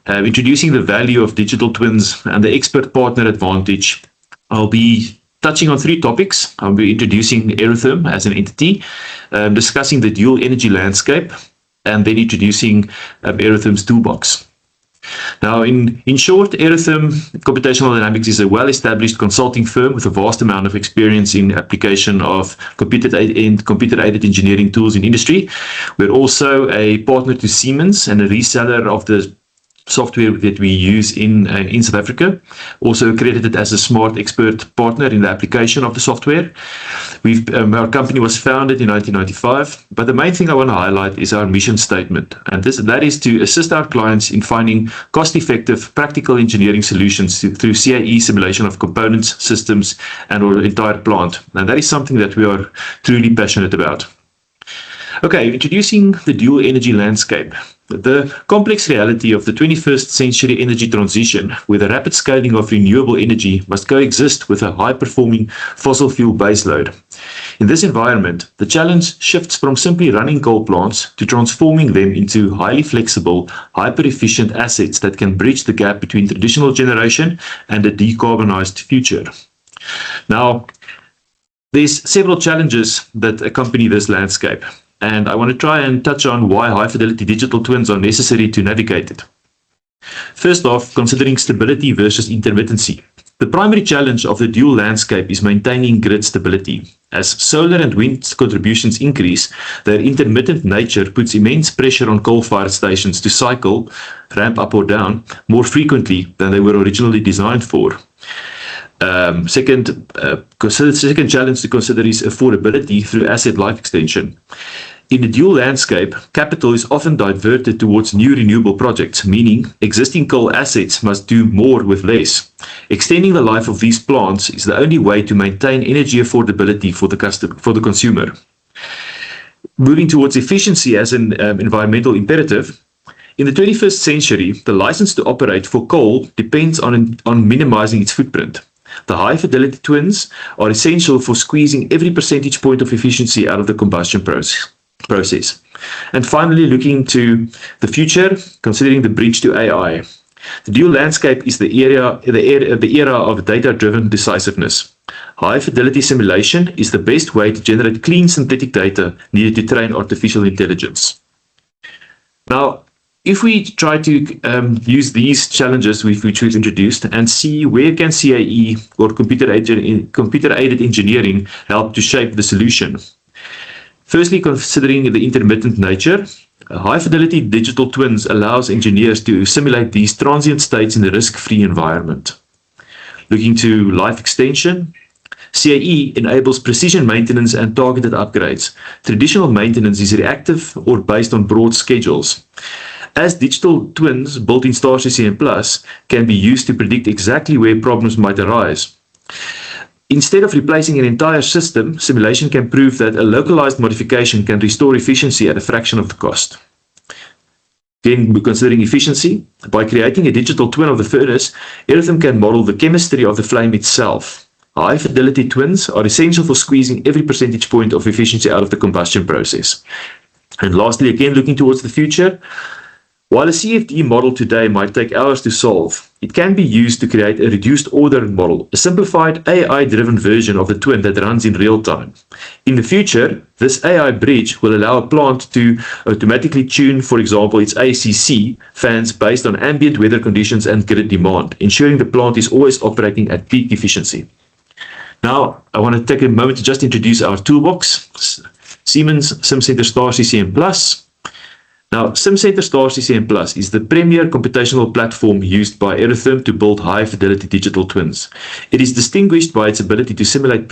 S5: introducing the value of digital twins and the expert partner advantage. I'll be touching on three topics. I'll be introducing Aerotherm as an entity, discussing the dual energy landscape, and then introducing Aerotherm's toolbox. Now, in short, Aerotherm Computational Dynamics is a well-established consulting firm with a vast amount of experience in application of computer-aided engineering tools in industry. We're also a partner to Siemens and a reseller of the software that we use in South Africa, also accredited as a smart expert partner in the application of the software. Our company was founded in 1995, but the main thing I want to highlight is our mission statement, and that is to assist our clients in finding cost-effective, practical engineering solutions through CAE simulation of components, systems, and our entire plant. And that is something that we are truly passionate about. Okay, introducing the dual energy landscape. The complex reality of the 21st century energy transition, where the rapid scaling of renewable energy must coexist with a high-performing fossil fuel baseload. In this environment, the challenge shifts from simply running coal plants to transforming them into highly flexible, hyper-efficient assets that can bridge the gap between traditional generation and a decarbonized future. Now, there's several challenges that accompany this landscape, and I want to try and touch on why high-fidelity digital twins are necessary to navigate it. First off, considering stability versus intermittency. The primary challenge of the dual landscape is maintaining grid stability. As solar and wind contributions increase, their intermittent nature puts immense pressure on coal-fired stations to cycle, ramp up or down, more frequently than they were originally designed for. Second challenge to consider is affordability through asset life extension. In the dual landscape, capital is often diverted towards new renewable projects, meaning existing coal assets must do more with less. Extending the life of these plants is the only way to maintain energy affordability for the consumer. Moving towards efficiency as an environmental imperative, in the 21st century, the license to operate for coal depends on minimizing its footprint. The high-fidelity twins are essential for squeezing every percentage point of efficiency out of the combustion process. process. And finally, looking to the future, considering the bridge to AI. The dual landscape is the era of data-driven decisiveness. High-fidelity simulation is the best way to generate clean synthetic data needed to train artificial intelligence. Now, if we try to use these challenges which we've introduced and see where can CAE or computer-aided engineering help to shape the solution. Firstly, considering the intermittent nature, high-fidelity digital twins allows engineers to simulate these transient states in a risk-free environment. Looking to life extension, CAE enables precision maintenance and targeted upgrades. Traditional maintenance is reactive or based on broad schedules. As digital twins built in Star CCM Plus can be used to predict exactly where problems might arise. Instead of replacing an entire system, simulation can prove that a localized modification can restore efficiency at a fraction of the cost. Again, considering efficiency, by creating a digital twin of the furnace, EnFloTech can model the chemistry of the flame itself. High-fidelity twins are essential for squeezing every percentage point of efficiency out of the combustion process. And lastly, again, looking towards the future, while a CFD model today might take hours to solve, it can be used to create a reduced order model, a simplified AI-driven version of the twin that runs in real time. In the future, this AI bridge will allow a plant to automatically tune, for example, its ACC fans based on ambient weather conditions and grid demand, ensuring the plant is always operating at peak efficiency. Now, I want to take a moment to just introduce our toolbox, Siemens SimCenter Star CCM Plus. Now, SimCenter Star CCM Plus is the premier computational platform used by EnFloTech to build high-fidelity digital twins. It is distinguished by its ability to simulate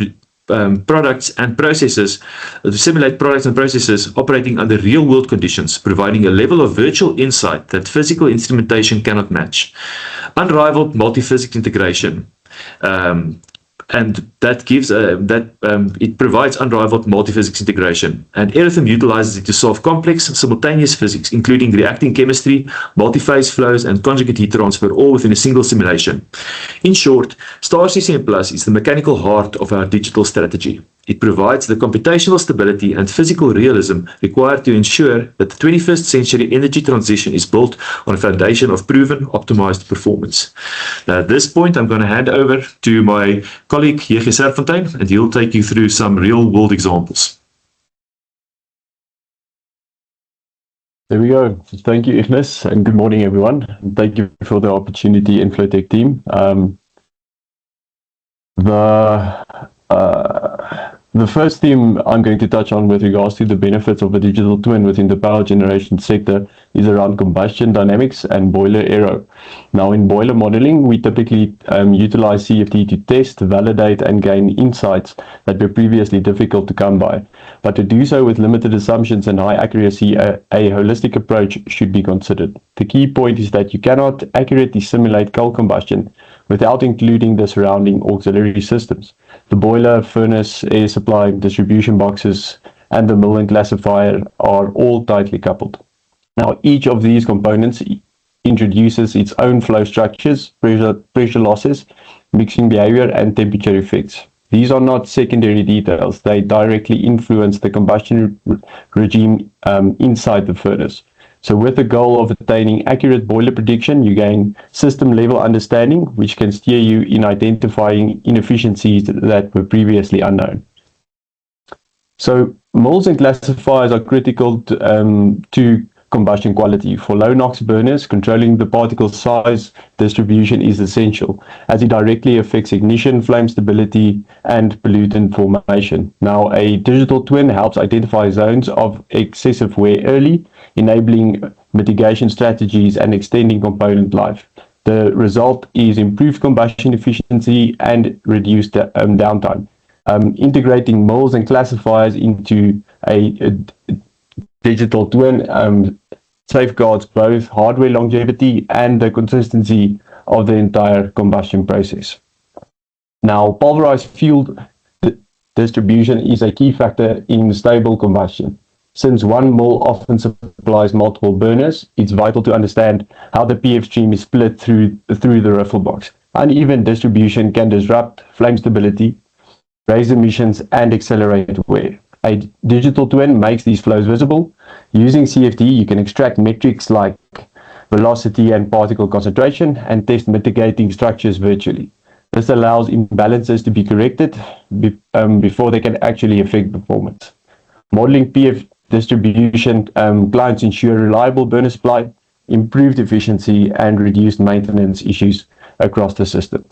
S5: products and processes operating under real-world conditions, providing a level of virtual insight that physical instrumentation cannot match. Unrivaled multi-physics integration. And that gives it provides unrivaled multi-physics integration, and EnFloTech utilizes it to solve complex simultaneous physics, including reacting chemistry, multi-phase flows, and conjugate heat transfer, all within a single simulation. In short, Star CCM Plus is the mechanical heart of our digital strategy. It provides the computational stability and physical realism required to ensure that the 21st century energy transition is built on a foundation of proven, optimized performance. Now, at this point, I'm going to hand over to my colleague, J.G. Serfontein, and he'll take you through some real-world examples.
S6: There we go. Thank you, Ignis, and good morning, everyone. And thank you for the opportunity, EnFloTech team. The first theme I'm going to touch on with regards to the benefits of a digital twin within the power generation sector is around combustion dynamics and boiler aero. Now, in boiler modeling, we typically utilize CFD to test, validate, and gain insights that were previously difficult to come by. But to do so with limited assumptions and high accuracy, a holistic approach should be considered. The key point is that you cannot accurately simulate coal combustion without including the surrounding auxiliary systems. The boiler, furnace, air supply, distribution boxes, and the mill and classifier are all tightly coupled. Now, each of these components introduces its own flow structures, pressure losses, mixing behavior, and temperature effects. These are not secondary details. They directly influence the combustion regime inside the furnace. So with the goal of attaining accurate boiler prediction, you gain system-level understanding, which can steer you in identifying inefficiencies that were previously unknown. So molds and classifiers are critical to combustion quality. For low NOx burners, controlling the particle size distribution is essential, as it directly affects ignition, flame stability, and pollutant formation. Now, a digital twin helps identify zones of excessive wear early, enabling mitigation strategies and extending component life. The result is improved combustion efficiency and reduced downtime. Integrating molds and classifiers into a digital twin safeguards both hardware longevity and the consistency of the entire combustion process. Now, pulverized fuel distribution is a key factor in stable combustion. Since one mill often supplies multiple burners, it's vital to understand how the PF stream is split through the riffle box. Uneven distribution can disrupt flame stability, raise emissions, and accelerate wear. A digital twin makes these flows visible. Using CFD, you can extract metrics like velocity and particle concentration and test mitigating structures virtually. This allows imbalances to be corrected before they can actually affect performance. Modeling PF distribution clients ensure reliable burner supply, improved efficiency, and reduced maintenance issues across the system.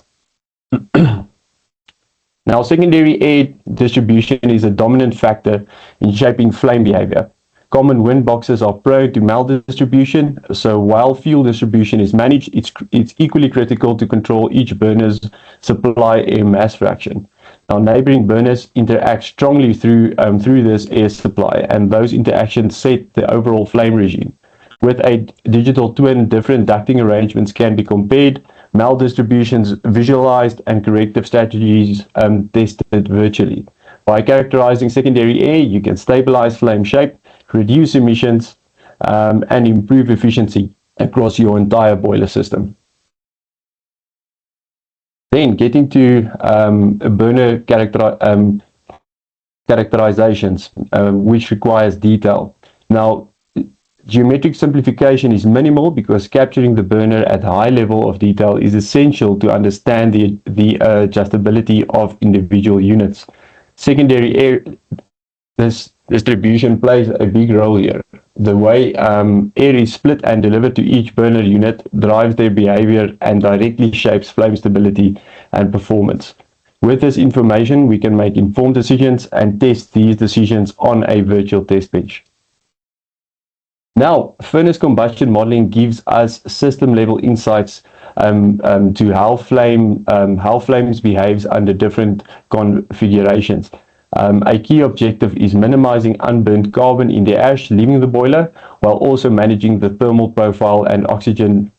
S6: Now, secondary air distribution is a dominant factor in shaping flame behavior. Common wind boxes are prone to maldistribution, so while fuel distribution is managed, it's equally critical to control each burner's supply air mass fraction. Now, neighboring burners interact strongly through this air supply, and those interactions set the overall flame regime. With a digital twin, different ducting arrangements can be compared, maldistributions visualized, and corrective strategies tested virtually. By characterizing secondary air, you can stabilize flame shape, reduce emissions, and improve efficiency across your entire boiler system. Then getting to burner characterizations, which requires detail. Now, geometric simplification is minimal because capturing the burner at a high level of detail is essential to understand the adjustability of individual units. Secondary air distribution plays a big role here. The way air is split and delivered to each burner unit drives their behavior and directly shapes flame stability and performance. With this information, we can make informed decisions and test these decisions on a virtual test bench. Now, furnace combustion modeling gives us system-level insights to how flames behaves under different configurations. A key objective is minimizing unburnt carbon in the ash leaving the boiler, while also managing the thermal profile and oxygen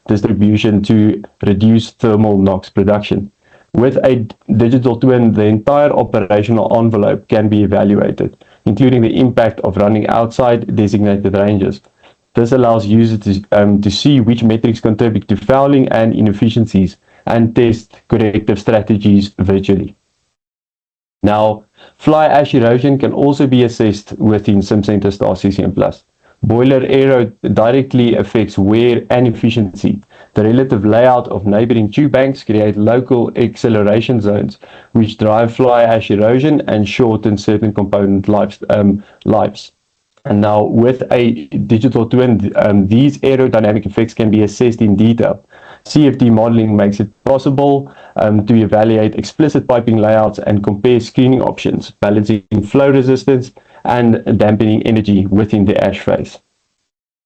S6: distribution to reduce thermal NOx production. With a digital twin, the entire operational envelope can be evaluated, including the impact of running outside designated ranges. This allows users to see which metrics contribute to fouling and inefficiencies and test corrective strategies virtually. Now, fly ash erosion can also be assessed within SimCenter Star CCM+. Boiler aero directly affects wear and efficiency. The relative layout of neighboring tube banks create local acceleration zones, which drive fly ash erosion and shorten certain component lives. And now, with a digital twin, these aerodynamic effects can be assessed in detail. CFD modeling makes it possible to evaluate explicit piping layouts and compare screening options, balancing flow resistance and dampening energy within the ash phase.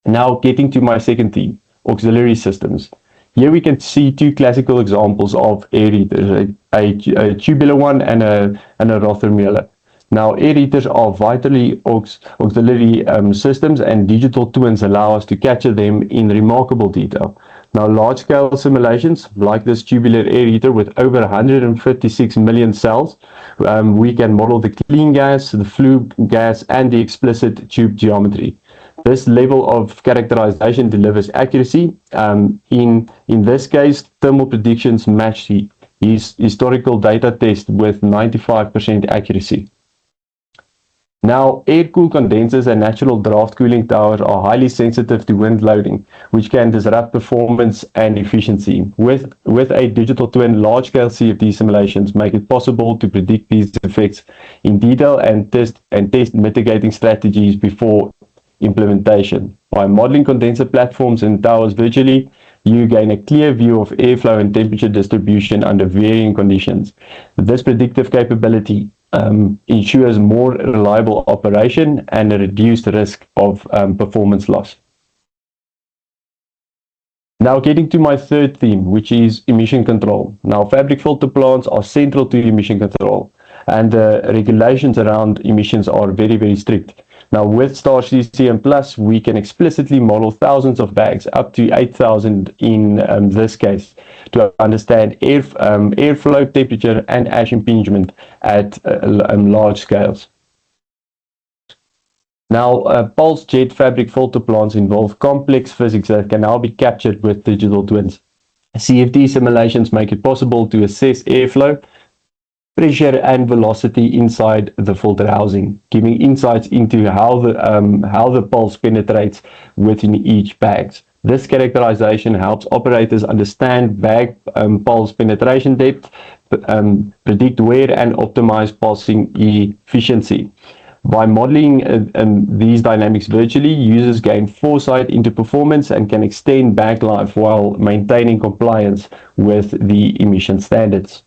S6: Now, getting to my second theme, auxiliary systems. Here we can see two classical examples of air heaters, a tubular one and a Rothermüller. Now, air heaters are vitally auxiliary systems, and digital twins allow us to capture them in remarkable detail. Now, large-scale simulations like this tubular air heater with over 156 million cells, we can model the clean gas, the flue gas, and the explicit tube geometry. This level of characterization delivers accuracy. In this case, thermal predictions match his historical data test with 95% accuracy. Now, air-cooled condensers and natural draft cooling towers are highly sensitive to wind loading, which can disrupt performance and efficiency. With a digital twin, large-scale CFD simulations make it possible to predict these effects in detail and test mitigating strategies before implementation. By modeling condenser platforms and towers virtually, you gain a clear view of airflow and temperature distribution under varying conditions. This predictive capability ensures more reliable operation and a reduced risk of performance loss. Now, getting to my third theme, which is emission control. Now, fabric filter plants are central to emission control, and the regulations around emissions are very, very strict. Now, with Star CCM+, we can explicitly model thousands of bags, up to 8,000 in this case, to understand airflow, temperature, and ash impingement at large scales. Now, pulse jet fabric filter plants involve complex physics that can now be captured with digital twins. CFD simulations make it possible to assess airflow, pressure and velocity inside the filter housing, giving insights into how the pulse penetrates within each bag. This characterization helps operators understand bag pulse penetration depth, predict wear, and optimize pulsing efficiency. By modeling these dynamics virtually, users gain foresight into performance and can extend bag life while maintaining compliance with the emission standards.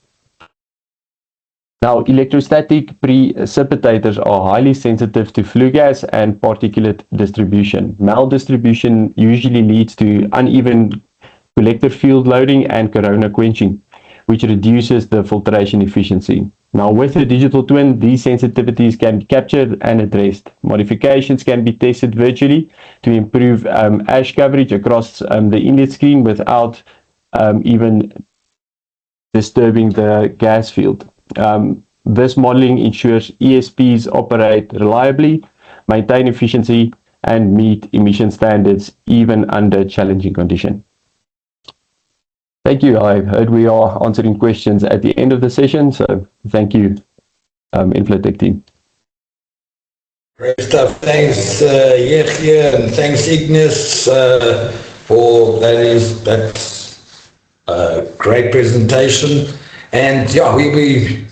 S6: Now, electrostatic precipitators are highly sensitive to flue gas and particulate distribution. Maldistribution usually leads to uneven collector field loading and corona quenching, which reduces the filtration efficiency. Now, with the digital twin, these sensitivities can be captured and addressed. Modifications can be tested virtually to improve ash coverage across the inlet screen without even disturbing the gas field. This modeling ensures ESPs operate reliably, maintain efficiency, and meet emission standards even under challenging conditions. Thank you. I heard we are answering questions at the end of the session, so thank you, EnFloTech team.
S1: Great stuff. Thanks, Yechia, and thanks, Ignis, for that's a great presentation. And yeah, we'll be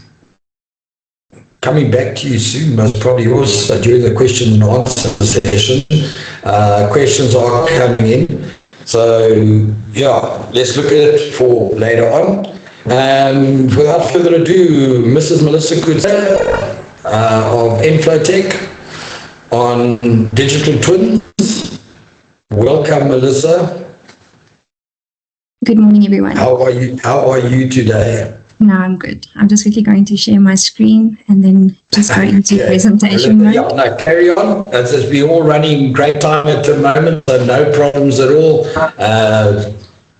S1: coming back to you soon, most probably also during the question and answer session. Questions are coming in. So yeah, let's look at it for later on. And without further ado, Mrs. Melissa Kutza of EnFloTech on digital twins. Welcome, Melissa.
S7: Good morning, everyone.
S1: How are you today?
S7: No, I'm good. I'm just quickly going to share my screen and then just go into presentation mode.
S1: Yeah, no, carry on. As we're all running great time at the moment, so no problems at all.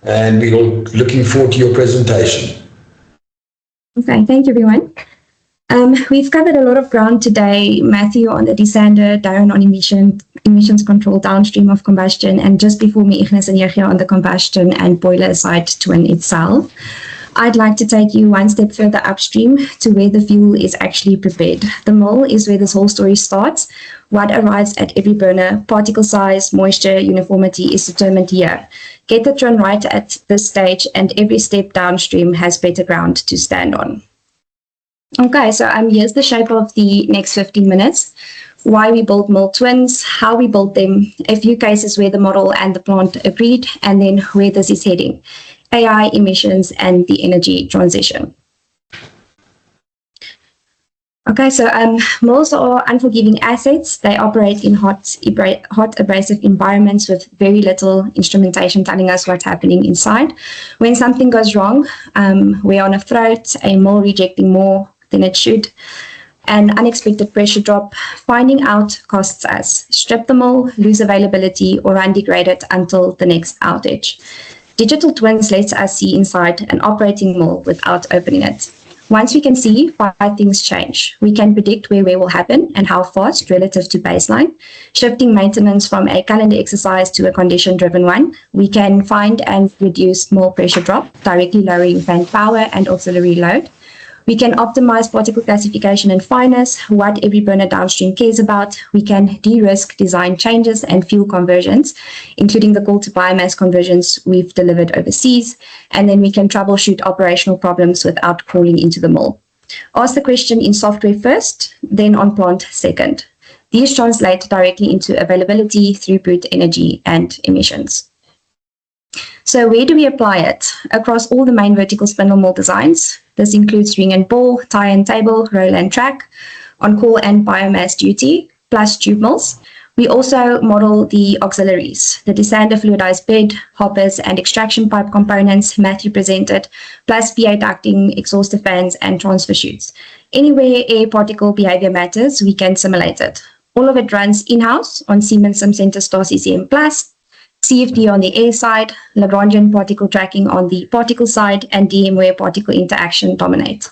S1: And we're all looking forward to your presentation.
S7: Okay, thank you, everyone. We've covered a lot of ground today. Matthew on the desander, Darren on emissions control downstream of combustion, and just before me, Ignis and Yechia on the combustion and boiler side twin itself. I'd like to take you one step further upstream to where the fuel is actually prepared. The mill is where this whole story starts. What arrives at every burner, particle size, moisture, uniformity is determined here. Get the twin right at this stage and every step downstream has better ground to stand on. Okay, so here's the shape of the next 15 minutes. Why we build mill twins, how we build them, a few cases where the model and the plant agreed, and then where this is heading. AI, emissions, and the energy transition. Okay, so mills are unforgiving assets. They operate in hot, abrasive environments with very little instrumentation telling us what's happening inside. When something goes wrong, we're on a throat, a mill rejecting more than it should, an unexpected pressure drop, finding out costs us. Strip the mill, lose availability, or run degraded until the next outage. Digital twins lets us see inside an operating mill without opening it. Once we can see, 5 things change. We can predict where will happen and how fast relative to baseline, shifting maintenance from a calendar exercise to a condition-driven one. We can find and reduce mill pressure drop, directly lowering fan power and auxiliary load. We can optimize particle classification and fineness, what every burner downstream cares about. We can de-risk design changes and fuel conversions, including the coal to biomass conversions we've delivered overseas. And then we can troubleshoot operational problems without crawling into the mill. Ask the question in software first, then on plant second. These translate directly into availability, throughput, energy, and emissions. So where do we apply it? Across all the main vertical spindle mill designs. This includes ring and ball, tie and table, roll and track, on call and biomass duty, plus tube mills. We also model the auxiliaries, the desander fluidized bed, hoppers, and extraction pipe components Matthew presented, plus PA ducting, exhauster fans, and transfer chutes. Anywhere air particle behavior matters, we can simulate it. All of it runs in-house on Siemens SimCenter Star CCM+, CFD on the air side, Lagrangian particle tracking on the particle side, and DMware particle interaction dominate.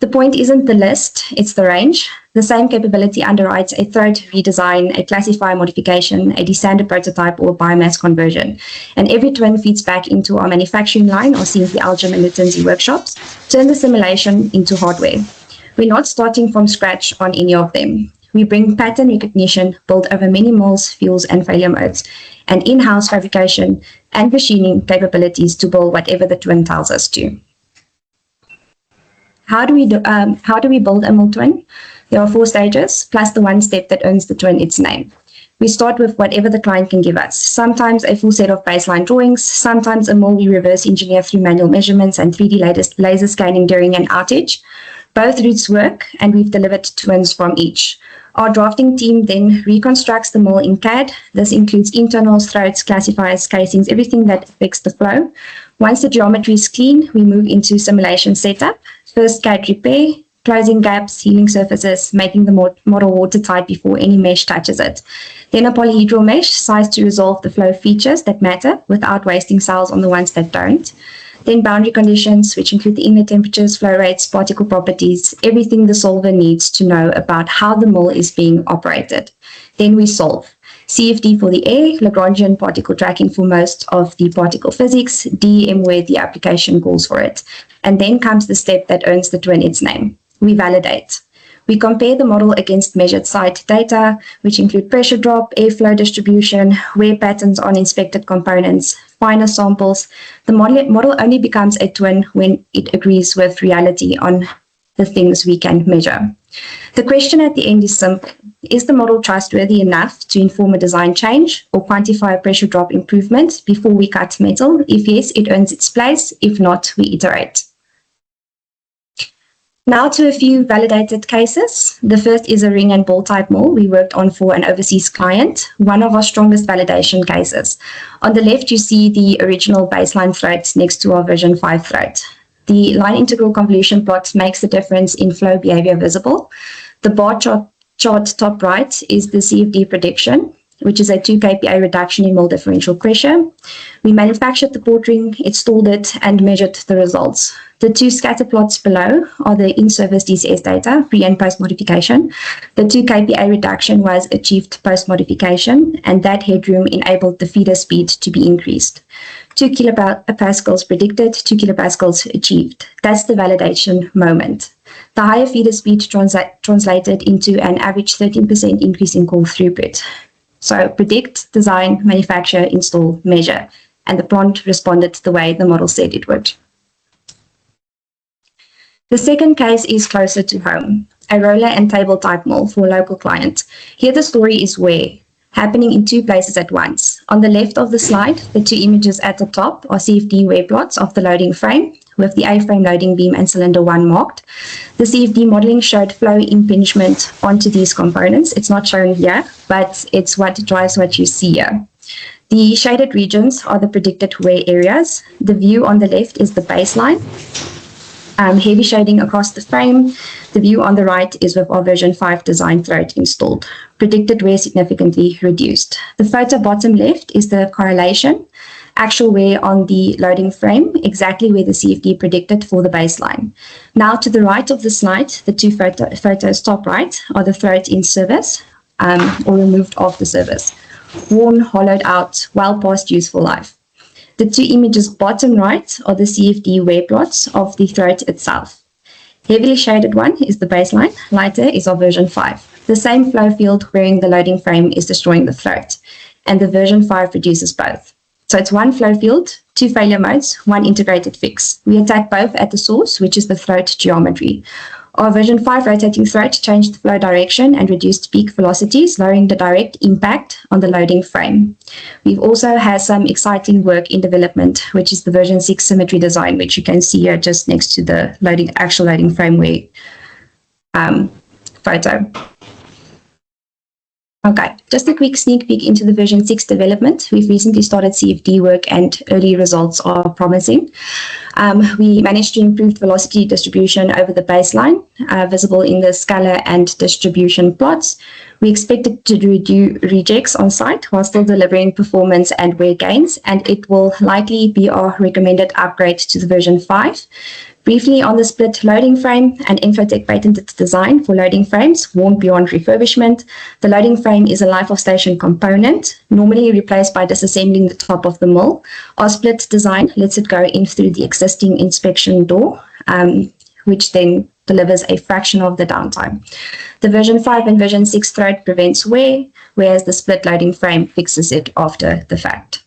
S7: The point isn't the list, it's the range. The same capability underwrites a third redesign, a classifier modification, a descended prototype, or biomass conversion. And every twin feeds back into our manufacturing line or CNC Algem and Litanzi workshops, turn the simulation into hardware. We're not starting from scratch on any of them. We bring pattern recognition built over many moles, fuels, and failure modes, and in-house fabrication and machining capabilities to build whatever the twin tells us to. How do we build a mill twin? There are 4 stages, plus the 1 step that earns the twin its name. We start with whatever the client can give us. Sometimes a full set of baseline drawings, sometimes a mill we reverse engineer through manual measurements and 3D laser scanning during an outage. Both routes work, and we've delivered twins from each. Our drafting team then reconstructs the mill in CAD. This includes internals, throats, classifiers, casings, everything that affects the flow. Once the geometry is clean, we move into simulation setup. First CAD repair, closing gaps, healing surfaces, making the model watertight before any mesh touches it. Then a polyhedral mesh sized to resolve the flow features that matter without wasting cells on the ones that don't. Then boundary conditions, which include the inlet temperatures, flow rates, particle properties, everything the solver needs to know about how the mill is being operated. Then we solve. CFD for the air, Lagrangian particle tracking for most of the particle physics, DEM where the application calls for it. And then comes the step that earns the twin its name. We validate. We compare the model against measured site data, which include pressure drop, airflow distribution, wear patterns on inspected components, finer samples. The model only becomes a twin when it agrees with reality on the things we can measure. The question at the end is simple. Is the model trustworthy enough to inform a design change or quantify a pressure drop improvement before we cut metal? If yes, it earns its place. If not, we iterate. Now to a few validated cases. The first is a ring and ball type mill we worked on for an overseas client, one of our strongest validation cases. On the left, you see the original baseline thread next to our version 5 thread. The line integral convolution plot makes the difference in flow behavior visible. The bar chart top right is the CFD prediction, which is a 2 kPa reduction in mill differential pressure. We manufactured the port ring, installed it, and measured the results. The 2 scatter plots below are the in-service DCS data, pre- and post-modification. The 2 kPa reduction was achieved post-modification, and that headroom enabled the feeder speed to be increased. 2 kilopascals predicted, 2 kilopascals achieved. That's the validation moment. The higher feeder speed translated into an average 13% increase in core throughput. So predict, design, manufacture, install, measure. And the plant responded the way the model said it would. The second case is closer to home, a roller and table type mill for a local client. Here the story is where, happening in 2 places at once. On the left of the slide, the 2 images at the top are CFD wear plots of the loading frame, with the A-frame loading beam and cylinder 1 marked. The CFD modeling showed flow impingement onto these components. It's not shown here, but it's what drives what you see here. The shaded regions are the predicted wear areas. The view on the left is the baseline. Heavy shading across the frame. The view on the right is with our version 5 design thread installed. Predicted wear significantly reduced. The photo bottom left is the correlation. Actual wear on the loading frame, exactly where the CFD predicted for the baseline. Now to the right of the slide, the 2 photos top right are the threads in service or removed off the service. Worn, hollowed out, well past useful life. The 2 images bottom right are the CFD wear plots of the thread itself. Heavily shaded one is the baseline, lighter is our version 5. The same flow field wearing the loading frame is destroying the thread, and the version 5 reduces both. So it's 1 flow field, 2 failure modes, 1 integrated fix. We attack both at the source, which is the thread geometry. Our version 5 rotating thread changed the flow direction and reduced peak velocities, lowering the direct impact on the loading frame. We've also had some exciting work in development, which is the version 6 symmetry design, which you can see here just next to the actual loading frame photo. Okay, just a quick sneak peek into the version 6 development. We've recently started CFD work and early results are promising. We managed to improve velocity distribution over the baseline, visible in the scalar and distribution plots. We expected to reduce rejects on site while still delivering performance and wear gains, and it will likely be our recommended upgrade to the version 5. Briefly on the split loading frame, an EnFloTech patented design for loading frames warned beyond refurbishment. The loading frame is a life-of-station component, normally replaced by disassembling the top of the mill. Our split design lets it go in through the existing inspection door, which then delivers a fraction of the downtime. The version 5 and version 6 throat prevents wear, whereas the split loading frame fixes it after the fact.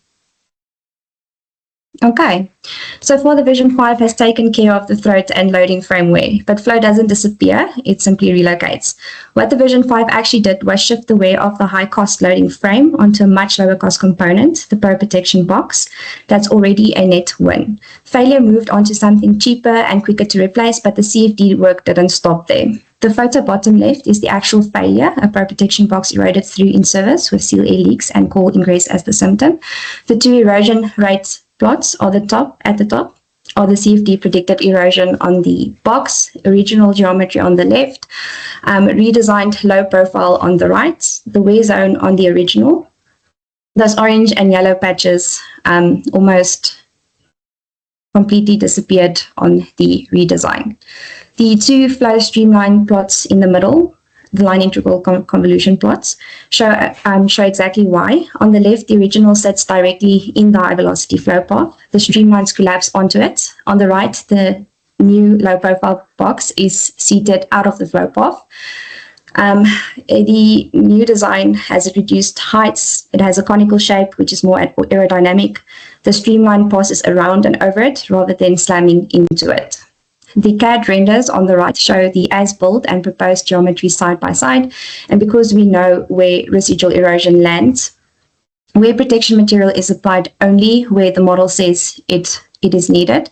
S7: Okay, so far the version 5 has taken care of the throat and loading frame wear, but flow doesn't disappear, it simply relocates. What the version 5 actually did was shift the wear of the high-cost loading frame onto a much lower-cost component, the Pro Protection box. That's already a net win. Failure moved onto something cheaper and quicker to replace, but the CFD work didn't stop there. The photo bottom left is the actual failure, a Pro Protection box eroded through in service with seal air leaks and coal ingress as the symptom. The two erosion rates plots are at the top are the CFD predicted erosion on the box, original geometry on the left, redesigned low profile on the right, the wear zone on the original. Those orange and yellow patches almost completely disappeared on the redesign. The two flow streamline plots in the middle, the line integral convolution plots, show exactly why. On the left, the original sits directly in the high velocity flow path. The streamlines collapse onto it. On the right, the new low profile box is seated out of the flow path. The new design has reduced heights. It has a conical shape, which is more aerodynamic. The streamline passes around and over it rather than slamming into it. The CAD renders on the right show the as-built and proposed geometry side by side, and because we know where residual erosion lands, wear protection material is applied only where the model says it is needed.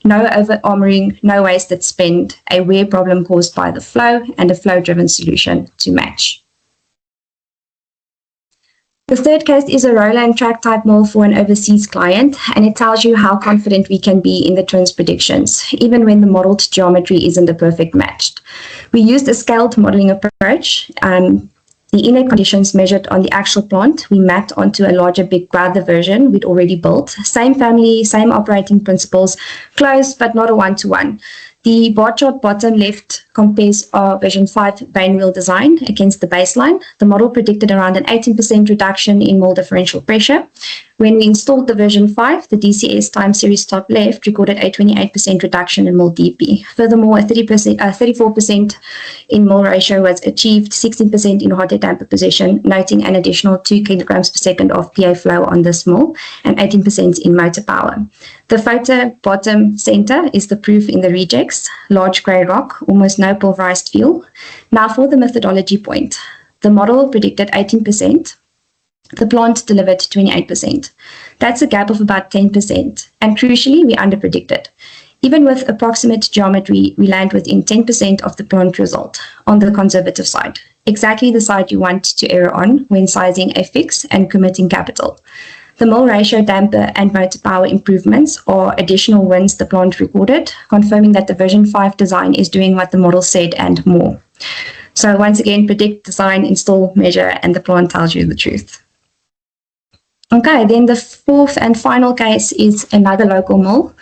S7: No over-armoring, no wasted spend, a wear problem caused by the flow, and a flow-driven solution to match. The third case is a roller and track type mill for an overseas client, and it tells you how confident we can be in the twins' predictions, even when the modeled geometry isn't a perfect match. We used a scaled modeling approach. The inlet conditions measured on the actual plant, we mapped onto a larger Big Brother version we'd already built. Same family, same operating principles, close but not a one-to-one. The bar chart bottom left compares our version 5 vane wheel design against the baseline. The model predicted around an 18% reduction in mill differential pressure. When we installed the version 5, the DCS time series top left recorded a 28% reduction in mill DP. Furthermore, a 34% in mill ratio was achieved, 16% in hot air damper position, noting an additional 2 kilograms per second of PA flow on this mill and 18% in motor power. The photo bottom center is the proof in the rejects, large grey rock, almost no pulverized fuel. Now for the methodology point. The model predicted 18%. The plant delivered 28%. That's a gap of about 10%. And crucially, we underpredicted. Even with approximate geometry, we land within 10% of the plant result on the conservative side. Exactly the side you want to err on when sizing a fix and committing capital. The mill ratio, damper, and motor power improvements are additional wins the plant recorded, confirming that the version 5 design is doing what the model said and more. So once again, predict, design, install, measure, and the plant tells you the truth. Okay, then the fourth and final case is another local mill,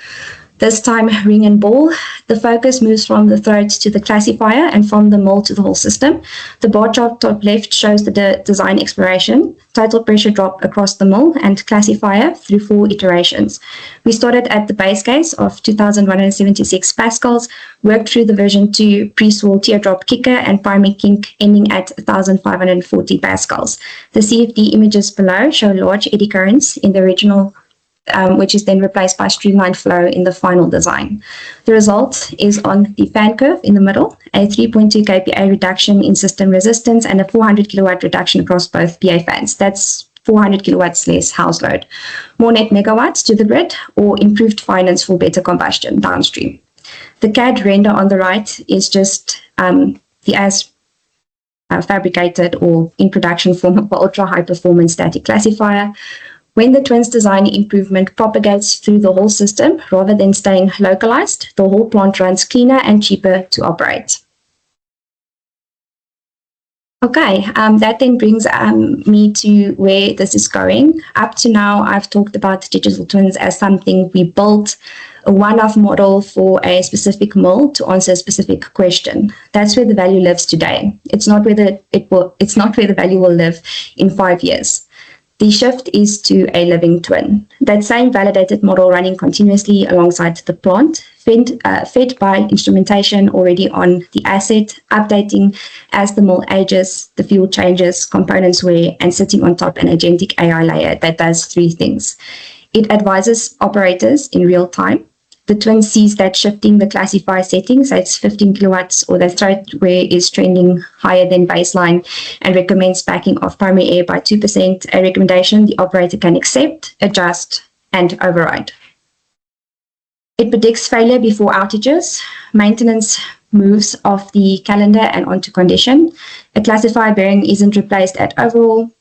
S7: this time ring and ball. The focus moves from the throat to the classifier and from the mill to the whole system. The bar chart top left shows the design exploration, total pressure drop across the mill and classifier through 4 iterations. We started at the base case of 2,176 pascals, worked through the version 2 pre-swirl teardrop kicker and primary kink ending at 1,540 pascals. The CFD images below show large eddy currents in the original which is then replaced by streamlined flow in the final design. The result is on the fan curve in the middle, a 3.2 kPa reduction in system resistance and a 400 kilowatt reduction across both PA fans. That's 400 kilowatts less house load. More net megawatts to the grid or improved finance for better combustion downstream. The CAD render on the right is just the as fabricated or in production form of ultra high performance static classifier. When the twins design improvement propagates through the whole system, rather than staying localized, the whole plant runs cleaner and cheaper to operate. Okay, that then brings me to where this is going. Up to now, I've talked about digital twins as something we built a one-off model for a specific mill to answer a specific question. That's where the value lives today. It's not where the value will live in 5 years. The shift is to a living twin. That same validated model running continuously alongside the plant, fed by instrumentation already on the asset, updating as the mill ages, the fuel changes, components wear, and sitting on top an agentic AI layer that does 3 things. It advises operators in real time. The twin sees that shifting the classifier settings, so it's 15 kilowatts, or the thread wear is trending higher than baseline, and recommends backing off primary air by 2%, a recommendation the operator can accept, adjust, and override. It predicts failure before outages. Maintenance moves off the calendar and onto condition. A classifier bearing isn't replaced at overall.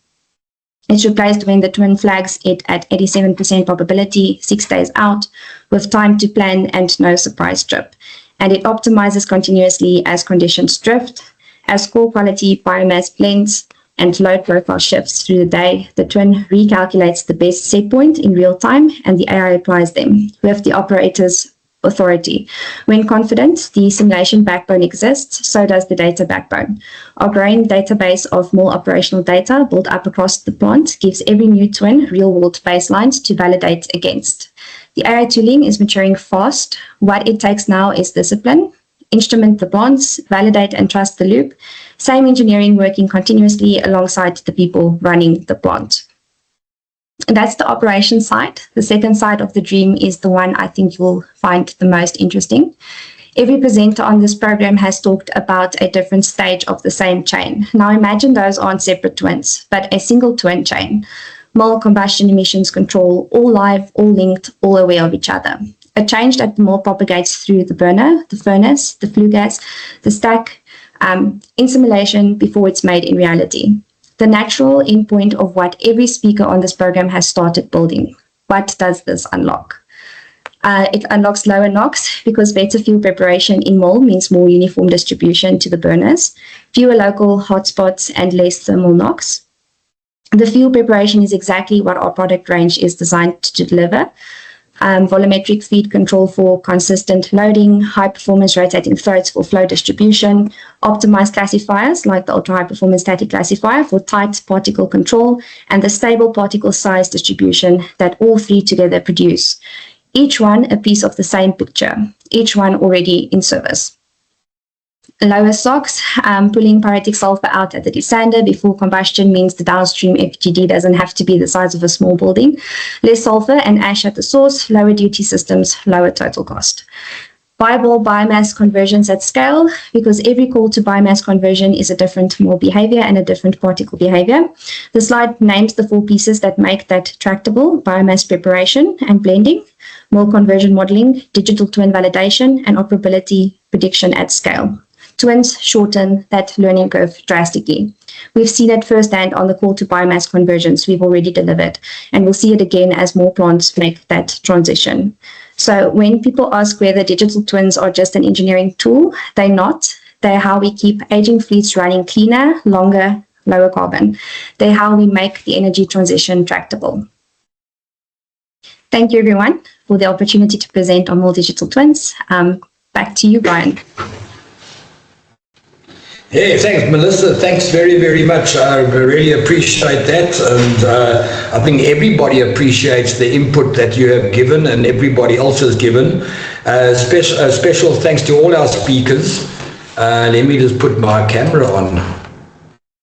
S7: It's replaced when the twin flags it at 87% probability, 6 days out, with time to plan and no surprise trip. And it optimizes continuously as conditions drift. As core quality biomass blends and load profile shifts through the day, the twin recalculates the best set point in real time, and the AI applies them with the operator's authority. When confident the simulation backbone exists, so does the data backbone. Our growing database of more operational data built up across the plant gives every new twin real-world baselines to validate against. The AI tooling is maturing fast. What it takes now is discipline. Instrument the plants, validate and trust the loop. Same engineering working continuously alongside the people running the plant. That's the operation side. The second side of the dream is the one I think you'll find the most interesting. Every presenter on this program has talked about a different stage of the same chain. Now imagine those aren't separate twins, but a single twin chain. Mill, combustion, emissions control, all live, all linked, all aware of each other. A change that the mill propagates through the burner, the furnace, the flue gas, the stack, in simulation before it's made in reality. The natural endpoint of what every speaker on this program has started building. What does this unlock? It unlocks lower NOx because better fuel preparation in mill means more uniform distribution to the burners, fewer local hotspots, and less thermal NOx. The fuel preparation is exactly what our product range is designed to deliver. Volumetric feed control for consistent loading, high-performance rotating throats for flow distribution, optimized classifiers like the ultra-high-performance static classifier for tight particle control, and the stable particle size distribution that all 3 together produce. Each one a piece of the same picture, each one already in service. Lower SOx, pulling pyretic sulfur out at the desander before combustion means the downstream FGD doesn't have to be the size of a small building. Less sulfur and ash at the source, lower duty systems, lower total cost. Viable biomass conversions at scale, because every call to biomass conversion is a different mill behavior and a different particle behavior. The slide names the 4 pieces that make that tractable: biomass preparation and blending, mill conversion modeling, digital twin validation, and operability prediction at scale. Twins shorten that learning curve drastically. We've seen it firsthand on the call to biomass conversions we've already delivered, and we'll see it again as more plants make that transition. So when people ask whether digital twins are just an engineering tool, they're not. They're how we keep aging fleets running cleaner, longer, lower carbon. They're how we make the energy transition tractable. Thank you, everyone, for the opportunity to present on more digital twins. Back to you, Brian.
S1: Yeah, thanks, Melissa. Thanks very, very much. I really appreciate that. And I think everybody appreciates the input that you have given and everybody else has given. Special thanks to all our speakers. Let me just put my camera on.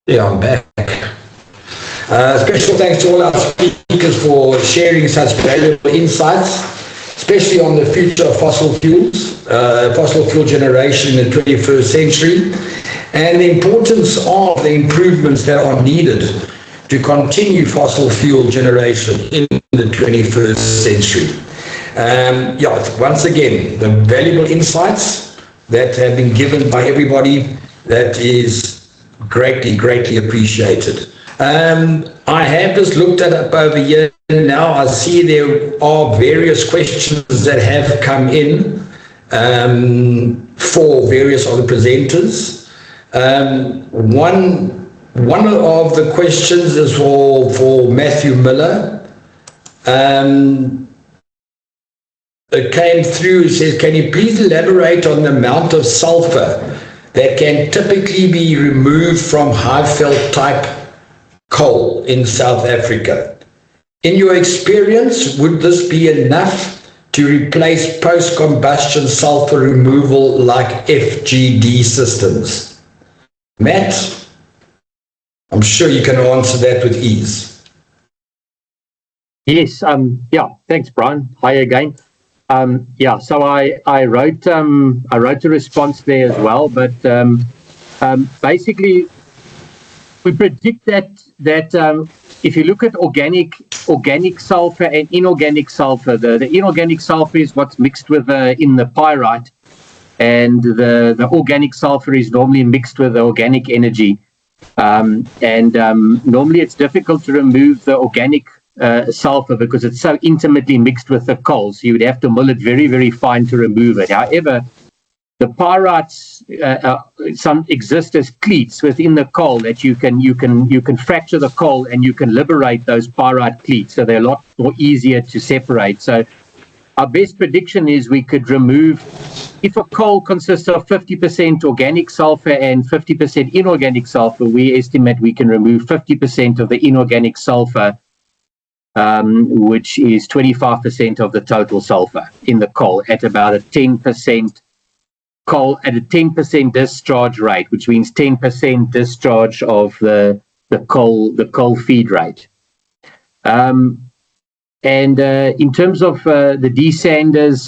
S1: Yeah, I'm back. Special thanks to all our speakers for sharing such valuable insights, especially on the future of fossil fuels, fossil fuel generation in the 21st century, and the importance of the improvements that are needed to continue fossil fuel generation in the 21st century. Once again, the valuable insights that have been given by everybody, that is greatly, greatly appreciated. I have just looked at it over here now. I see there are various questions that have come in for various of the presenters. One of the questions is for Matthew Miller. came through, says, can you please elaborate on the amount of sulfur that can typically be removed from Highveld type coal in South Africa? In your experience, would this be enough to replace post-combustion sulfur removal like FGD systems? Matt, I'm sure you can answer that with ease.
S3: Yes, yeah, thanks, Brian. Hi again. Yeah, so I wrote a response there as well, but basically we predict that if you look at organic sulfur and inorganic sulfur, the inorganic sulfur is what's mixed with in the pyrite, and the organic sulfur is normally mixed with the organic energy, and normally it's difficult to remove the organic sulfur because it's so intimately mixed with the coal, so you would have to mill it very, very fine to remove it. However, the pyrites some exist as cleats within the coal that you can fracture the coal and you can liberate those pyrite cleats, so they're a lot more easier to separate. So our best prediction is we could remove, if a coal consists of 50% organic sulfur and 50% inorganic sulfur, we estimate we can remove 50% of the inorganic sulfur, which is 25% of the total sulfur in the coal at about a 10% coal at a 10% discharge rate, which means 10% discharge of the coal feed rate. And in terms of the desanders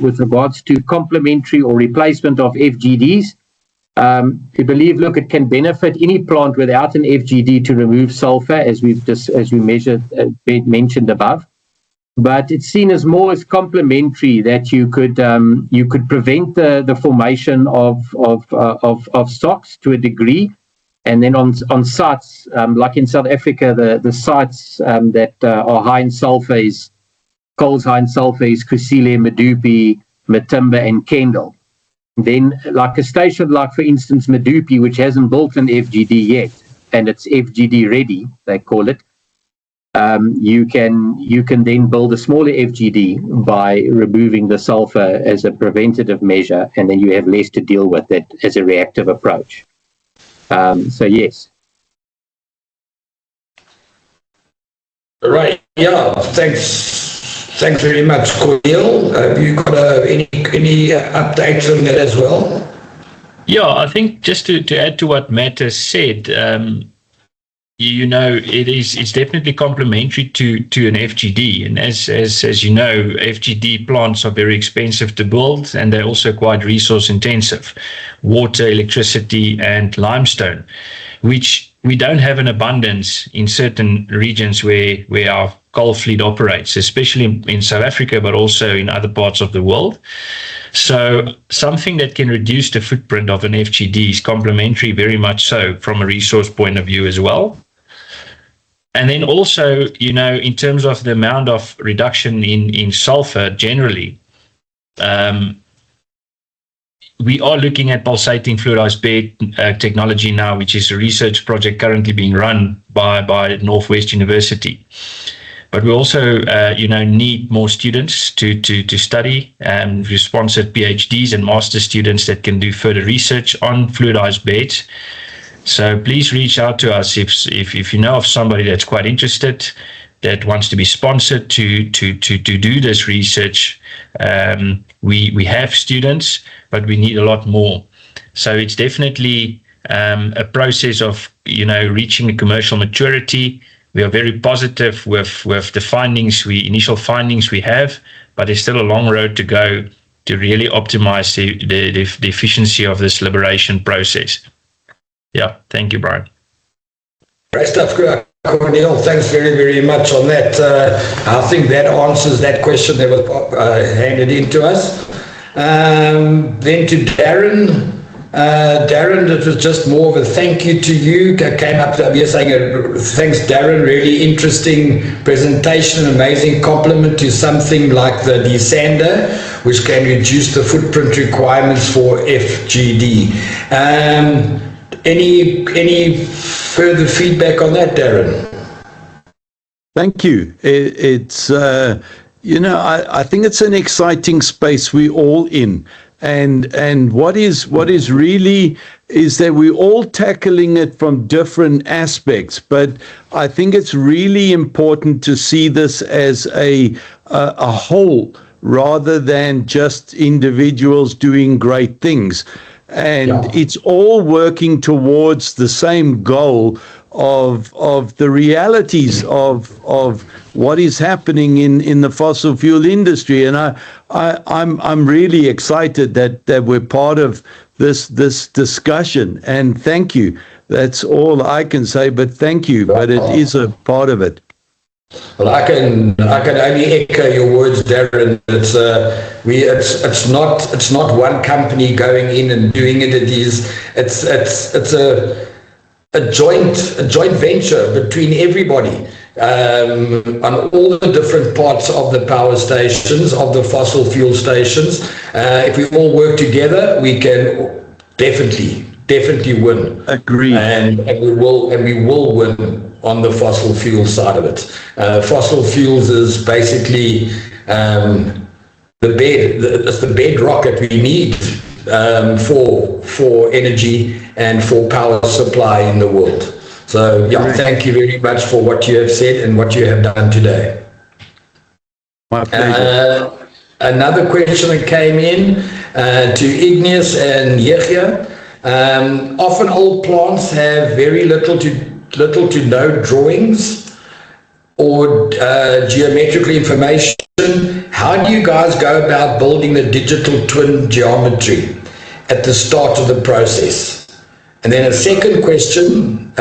S3: with regards to complementary or replacement of FGDs, we believe, look, it can benefit any plant without an FGD to remove sulfur, as we mentioned above. But it's seen as more as complementary, that you could prevent the formation of stocks to a degree, and then on sites like in South Africa, the sites that are high in sulfur is coals high in sulfur is Kusile, Medupi, Matimba, and Kendal. Then, like a station like, for instance, Medupi, which hasn't built an FGD yet, and it's FGD ready, they call it. You can then build a smaller FGD by removing the sulfur as a preventative measure, and then you have less to deal with it as a reactive approach. So yes.
S1: Right. Yeah. Thanks very much, Cornel. Have you got any updates on that as well?
S2: Yeah, I think just to add to what Matt has said, it's definitely complementary to an FGD, and as you know, FGD plants are very expensive to build, and they're also quite resource intensive, water, electricity, and limestone, which we don't have an abundance in certain regions where our coal fleet operates, especially in South Africa, but also in other parts of the world. So something that can reduce the footprint of an FGD is complementary, very much so, from a resource point of view as well. And then also, in terms of the amount of reduction in sulfur generally, we are looking at pulsating fluidized bed technology now, which is a research project currently being run by Northwest University. But we also, need more students to study, and we've sponsored PhDs and master students that can do further research on fluidized beds. So please reach out to us if you know of somebody that's quite interested, that wants to be sponsored to do this research. We have students, but we need a lot more. So it's definitely a process of reaching a commercial maturity. We are very positive with the initial findings we have, but there's still a long road to go to really optimize the efficiency of this liberation process. Yeah, thank you, Brian.
S1: Great stuff, Cornel. Thanks very, very much on that. I think that answers that question that was handed in to us. Then to Darren. Darren, it was just more of a thank you to you. Came up here saying, thanks, Darren, really interesting presentation, amazing compliment to something like the desander, which can reduce the footprint requirements for FGD. Any further feedback on that, Darren?
S4: Thank you. It's I think it's an exciting space we're all in. And what is really is that we're all tackling it from different aspects. But I think it's really important to see this as a whole rather than just individuals doing great things. And it's all working towards the same goal of the realities of what is happening in the fossil fuel industry. And I'm really excited that we're part of this discussion. And thank you. That's all I can say. But thank you. But it is a part of it.
S1: Well, I can only echo your words, Darren. It's not one company going in and doing it. It's a joint venture between everybody on all the different parts of the power stations, of the fossil fuel stations. If we all work together, we can definitely win.
S4: Agreed.
S1: And we will win on the fossil fuel side of it. Fossil fuels is basically the bedrock that we need for energy and for power supply in the world. So thank you very much for what you have said and what you have done today.
S4: My pleasure.
S1: Another question that came in to Igneous and Yechia. Often old plants have very little to no drawings or geometrical information. How do you guys go about building the digital twin geometry at the start of the process? And then a second question,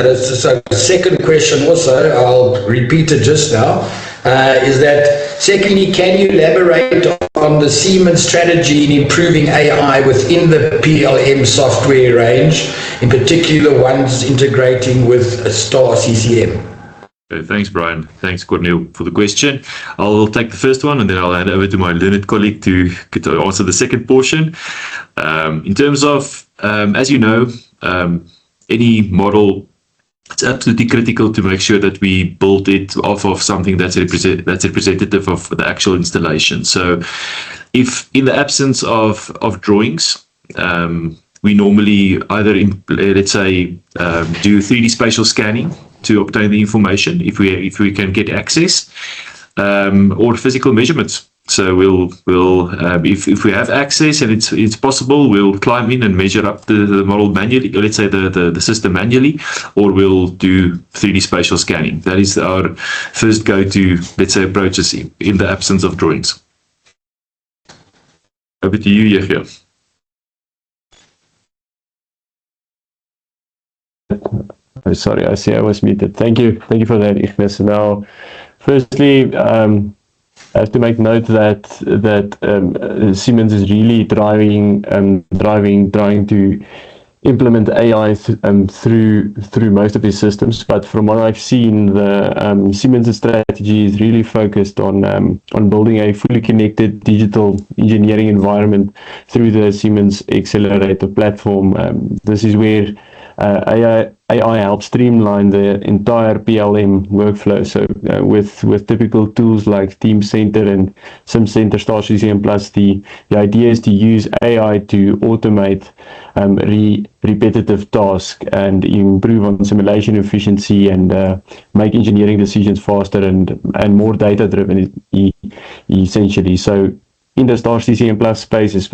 S1: also, I'll repeat it just now, is that secondly, can you elaborate on the Siemens strategy in improving AI within the PLM software range, in particular ones integrating with Star CCM?
S5: Thanks, Brian. Thanks, Cornel, for the question. I'll take the first one and then I'll hand over to my learned colleague to answer the second portion. In terms of, as you know, any model, it's absolutely critical to make sure that we build it off of something that's representative of the actual installation. So if in the absence of drawings, we normally either, let's say, do 3D spatial scanning to obtain the information if we can get access, or physical measurements. So we'll if we have access and it's possible, we'll climb in and measure up the model manually, let's say the system manually, or we'll do 3D spatial scanning. That is our first go-to, let's say, approaches in the absence of drawings. Over to you, Yechia.
S6: Oh, sorry, I see I was muted. Thank you for that, Ignis. Now, firstly, I have to make note that Siemens is really trying to implement AI through most of its systems. But from what I've seen, the Siemens strategy is really focused on building a fully connected digital engineering environment through the Siemens Accelerator platform. This is where AI helps streamline the entire PLM workflow. So with typical tools like Teamcenter and SimCenter, Star CCM Plus, the idea is to use AI to automate repetitive tasks and improve on simulation efficiency and make engineering decisions faster and more data driven essentially. So in the Star CCM Plus spaces,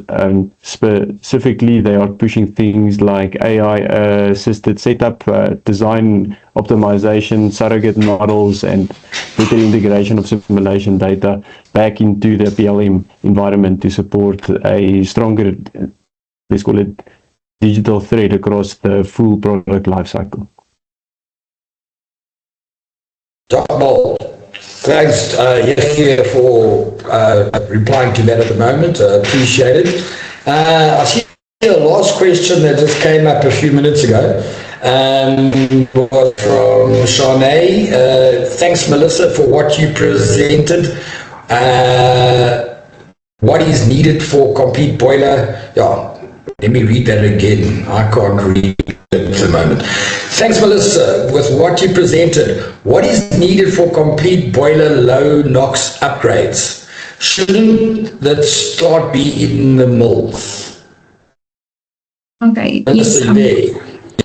S6: specifically, they are pushing things like AI-assisted setup, design optimization, surrogate models, and better integration of simulation data back into the PLM environment to support a stronger, let's call it, digital thread across the full product lifecycle.
S1: Thanks, Yechia, for replying to that at the moment. Appreciate it. I see the last question that just came up a few minutes ago was from Shanae. Thanks, Melissa, for what you presented. What is needed for complete boiler? Let me read that again. I can't read it at the moment. Thanks, Melissa. With what you presented, what is needed for complete boiler low NOx upgrades? shouldn't that start be in the mills?
S7: Okay.
S1: Yes,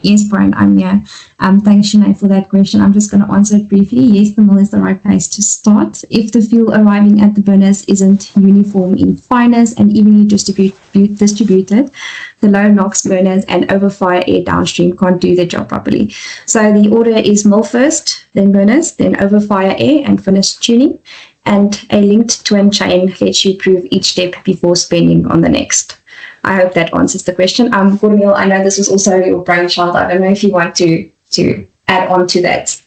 S7: Yes, Brian, I'm here. Thanks, Sinead, for that question. I'm just going to answer it briefly. Yes, the mill is the right place to start. If the fuel arriving at the burners isn't uniform in fineness and evenly distributed, the low NOx burners and overfire air downstream can't do their job properly. So the order is mill first, then burners, then overfire air, and finish tuning. And a linked twin chain lets you prove each step before spending on the next. I hope that answers the question. Cornel, I know this was also your brainchild. I don't know if you want to add on to that.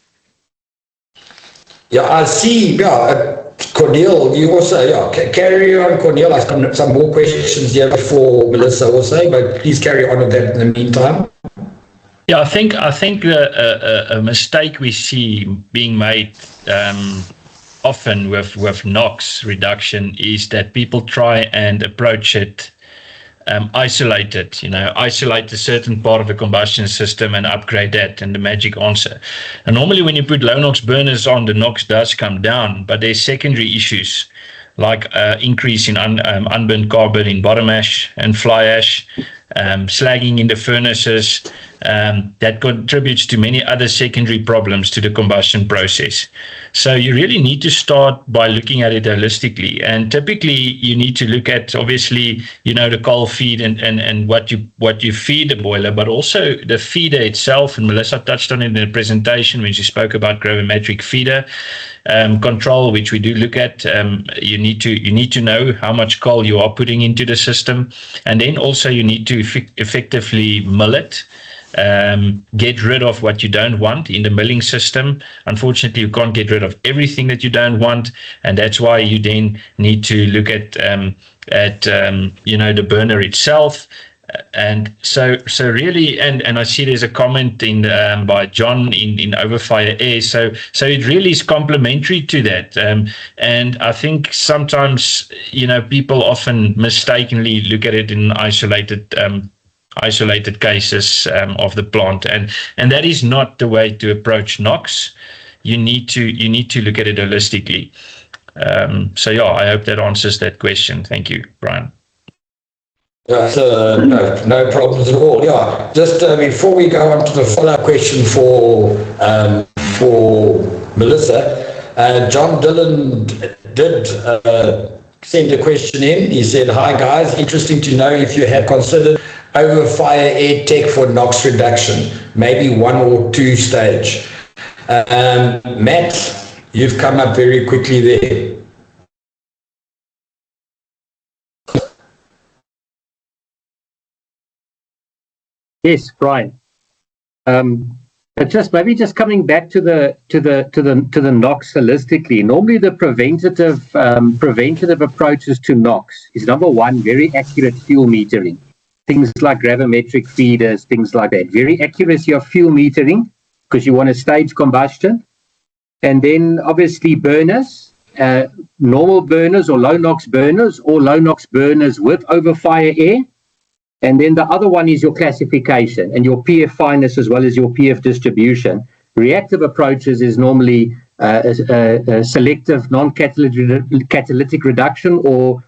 S1: Yeah, I see. Yeah, Cornel, you also, carry on, Cornel. I've got some more questions here for Melissa also, but please carry on with that in the meantime.
S2: Yeah, I think a mistake we see being made often with NOx reduction is that people try and approach it isolated, isolate a certain part of the combustion system and upgrade that, and the magic answer. And normally when you put low NOx burners on, the NOx does come down, but there's secondary issues like increase in unburned carbon in bottom ash and fly ash, slagging in the furnaces, that contributes to many other secondary problems to the combustion process. So you really need to start by looking at it holistically. And typically you need to look at, obviously, the coal feed and what you feed the boiler, but also the feeder itself. And Melissa touched on it in the presentation when she spoke about gravimetric feeder control, which we do look at. You need to know how much coal you are putting into the system. And then also you need to effectively mill it. Get rid of what you don't want in the milling system. Unfortunately, you can't get rid of everything that you don't want, and that's why you then need to look at the burner itself. And so really, and I see there's a comment in by John in overfire air. So it really is complementary to that. And I think sometimes people often mistakenly look at it in isolated cases of the plant, and that is not the way to approach NOx. You need to look at it holistically. So I hope that answers that question. Thank you, Brian.
S1: Yeah, no problems at all. Yeah, just before we go on to the follow-up question for Melissa, John Dillon did send a question in. He said, "Hi guys, interesting to know if you have considered overfire air tech for NOx reduction, maybe 1 or 2 stage." Matt, you've come up very quickly there.
S3: Yes, Brian. But just coming back to the NOx holistically. Normally, the preventative approaches to NOx is, number one, very accurate fuel metering. Things like gravimetric feeders, things like that. Very accuracy of fuel metering, because you want to stage combustion. And then obviously burners, normal burners or low NOx burners, or low NOx burners with overfire air. And then the other one is your classification and your PF fineness as well as your PF distribution. Reactive approaches is normally a selective non-catalytic reduction or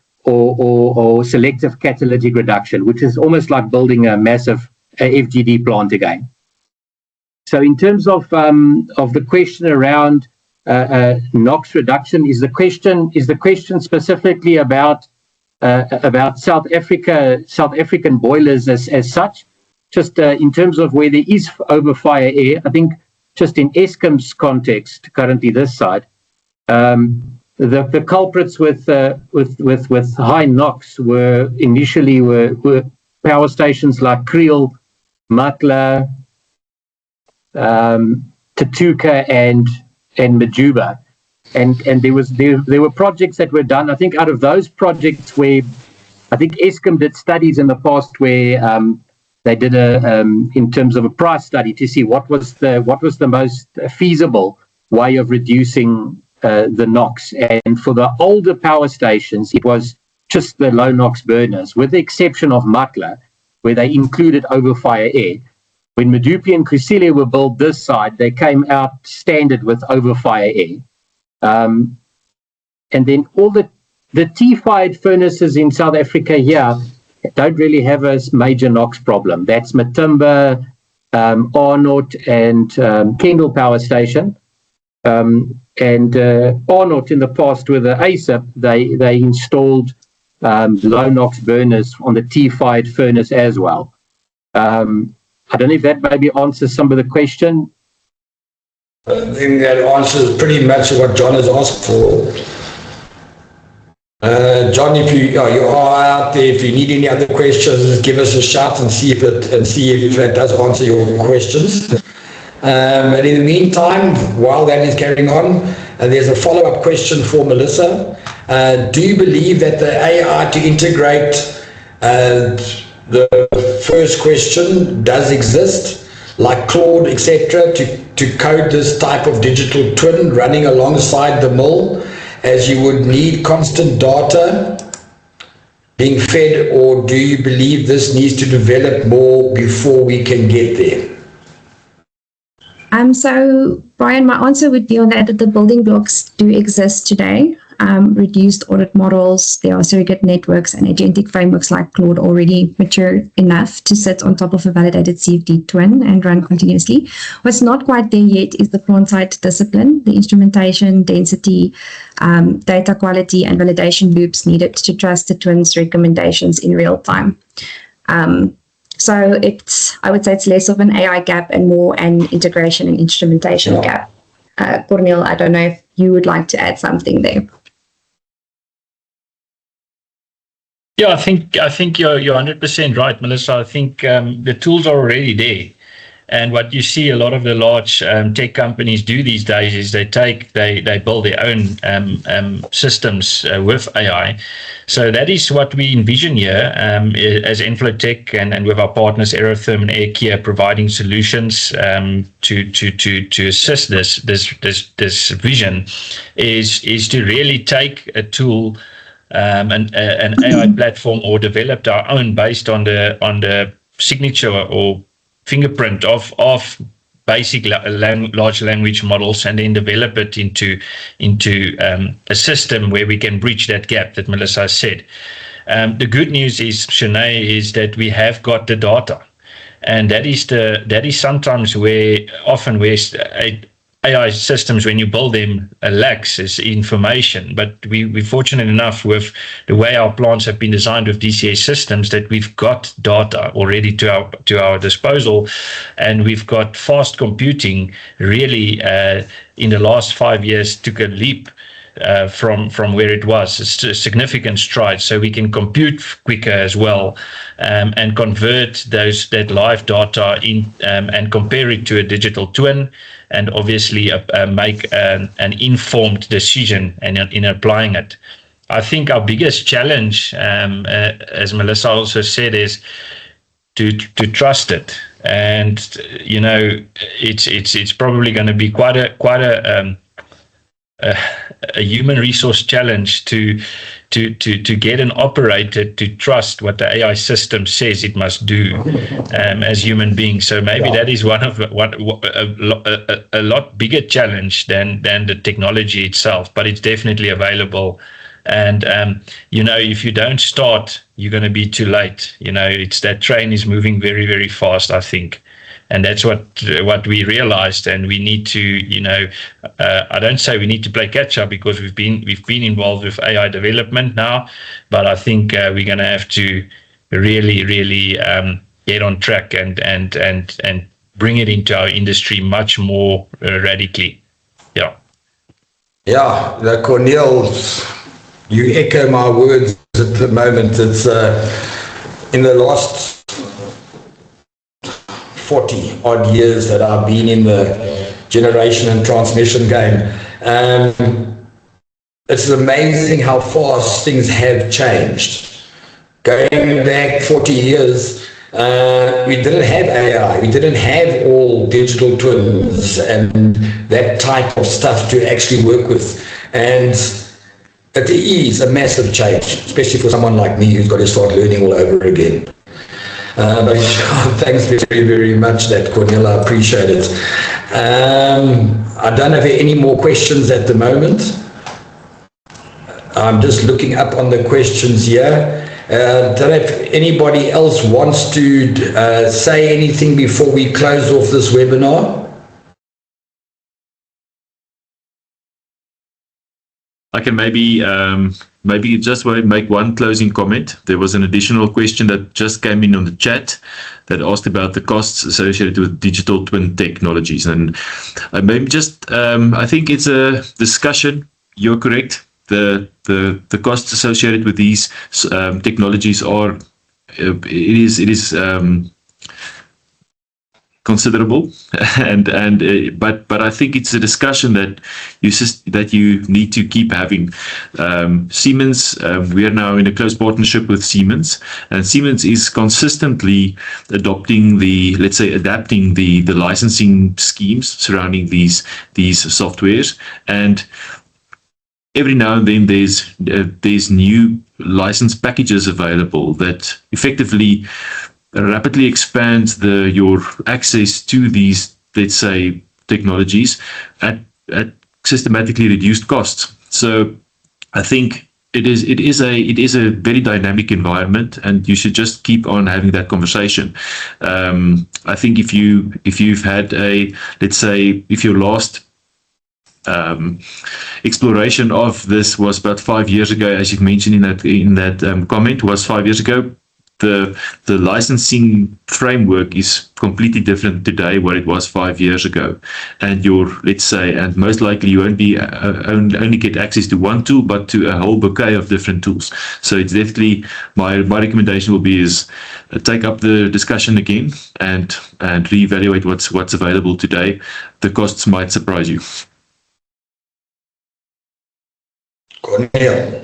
S3: selective catalytic reduction, which is almost like building a massive FGD plant again. So in terms of the question around NOx reduction, is the question specifically about South African boilers as such? Just in terms of where there is overfire air, I think just in Eskom's context, currently this side, the culprits with high NOx were initially power stations like Kriel, Matla, Tatuka, and Majuba. And there were projects that were done. I think out of those projects where I think Eskom did studies in the past where they did in terms of a price study to see what was the most feasible way of reducing the NOx. And for the older power stations, it was just the low NOx burners, with the exception of Matla, where they included overfire air. When Medupi and Kusile were built this side, they came out standard with overfire air. And then all the the tea-fired furnaces in South Africa here don't really have a major NOx problem. That's Matimba, Arnott, and Kendall Power Station. And Arnott in the past with the ASAP, they installed low NOx burners on the tea-fired furnace as well. I don't know if that maybe answers some of the question.
S1: I think that answers pretty much what John has asked for. John, if you are out there, if you need any other questions, give us a shout and see if that does answer your questions. But in the meantime, while that is carrying on, there's a follow-up question for Melissa. Do you believe that the AI to integrate the first question does exist, like Claude, etc., to code this type of digital twin running alongside the mill, as you would need constant data being fed, or do you believe this needs to develop more before we can get there?
S7: So, Brian, my answer would be on that the building blocks do exist today. Reduced audit models, there are surrogate networks and agentic frameworks like Claude already mature enough to sit on top of a validated CFD twin and run continuously. What's not quite there yet is the plant-side discipline, the instrumentation, density, data quality, and validation loops needed to trust the twin's recommendations in real time. So I would say it's less of an AI gap and more an integration and instrumentation gap. Cornel, I don't know if you would like to add something there.
S2: Yeah, I think you're 100% right, Melissa. I think the tools are already there. And what you see a lot of the large tech companies do these days is they build their own systems with AI. So that is what we envision here as EnFloTech and with our partners Aerotherm and AirKear, providing solutions to assist this vision is to really take a tool, an AI platform, or developed our own based on the signature or fingerprint of basic large language models, and then develop it into a system where we can bridge that gap that Melissa said. The good news is, Shanae, is that we have got the data, and that is sometimes where AI systems, when you build them, lacks is information. But we're fortunate enough with the way our plants have been designed with DCA systems that we've got data already to our disposal, and we've got fast computing. Really, in the last 5 years, took a leap from where it was. It's a significant stride, so we can compute quicker as well, and convert that live data in and compare it to a digital twin, and obviously make an informed decision in applying it. I think our biggest challenge, as Melissa also said, is to trust it, and it's probably going to be quite a human resource challenge to get an operator to trust what the AI system says it must do as human beings. So maybe that is one of a lot bigger challenge than the technology itself, but it's definitely available. And if you don't start, you're going to be too late. It's that train is moving very, very fast, I think. And that's what we realized, and we need to, I don't say we need to play catch up, because we've been involved with AI development now, but I think we're going to have to really get on track and bring it into our industry much more radically.
S1: Yeah, Cornel, you echo my words at the moment. It's in the last 40 odd years that I've been in the generation and transmission game. It's amazing how fast things have changed. Going back 40 years, we didn't have AI, we didn't have all digital twins and that type of stuff to actually work with. And it is a massive change, especially for someone like me who's got to start learning all over again. But thanks very, very much, Cornel. I appreciate it. I don't have any more questions at the moment. I'm just looking up on the questions here. If anybody else wants to say anything before we close off this webinar?
S5: I can maybe just make one closing comment. There was an additional question that just came in on the chat that asked about the costs associated with digital twin technologies, and maybe just I think it's a discussion. You're correct. The costs associated with these technologies are it is considerable, but I think it's a discussion that you need to keep having. Siemens, we are now in a close partnership with Siemens, and Siemens is consistently adapting the licensing schemes surrounding these softwares, and every now and then there's new license packages available that effectively rapidly expands your access to these, let's say, technologies at systematically reduced costs. So I think it is a very dynamic environment, and you should just keep on having that conversation. I think if you've had if your last exploration of this was about 5 years ago, as you've mentioned in that comment, was 5 years ago. The licensing framework is completely different today what it was 5 years ago, and and most likely you won't be only get access to one tool, but to a whole bouquet of different tools. So it's definitely my recommendation will be is take up the discussion again and reevaluate what's available today. The costs might surprise you.
S1: Cornel.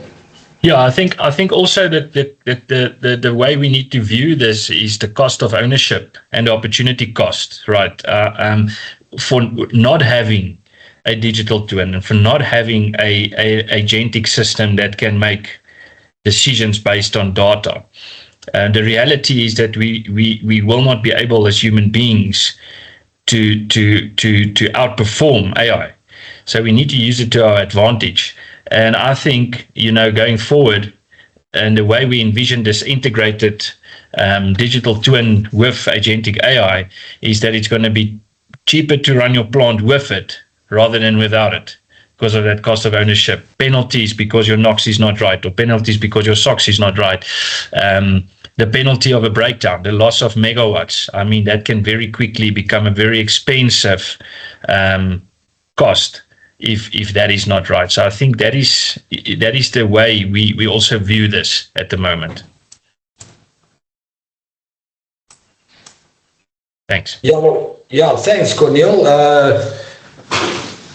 S2: Yeah, I think also that the way we need to view this is the cost of ownership and the opportunity cost, right? For not having a digital twin and for not having a agentic system that can make decisions based on data. The reality is that we will not be able as human beings to outperform AI. So we need to use it to our advantage. And I think, going forward, and the way we envision this integrated digital twin with agentic AI is that it's going to be cheaper to run your plant with it rather than without it, because of that cost of ownership. Penalties because your NOx is not right, or penalties because your SOx is not right. The penalty of a breakdown, the loss of megawatts. I mean, that can very quickly become a very expensive cost if that is not right. So I think that is the way we also view this at the moment. Thanks.
S1: Yeah, thanks, Cornel.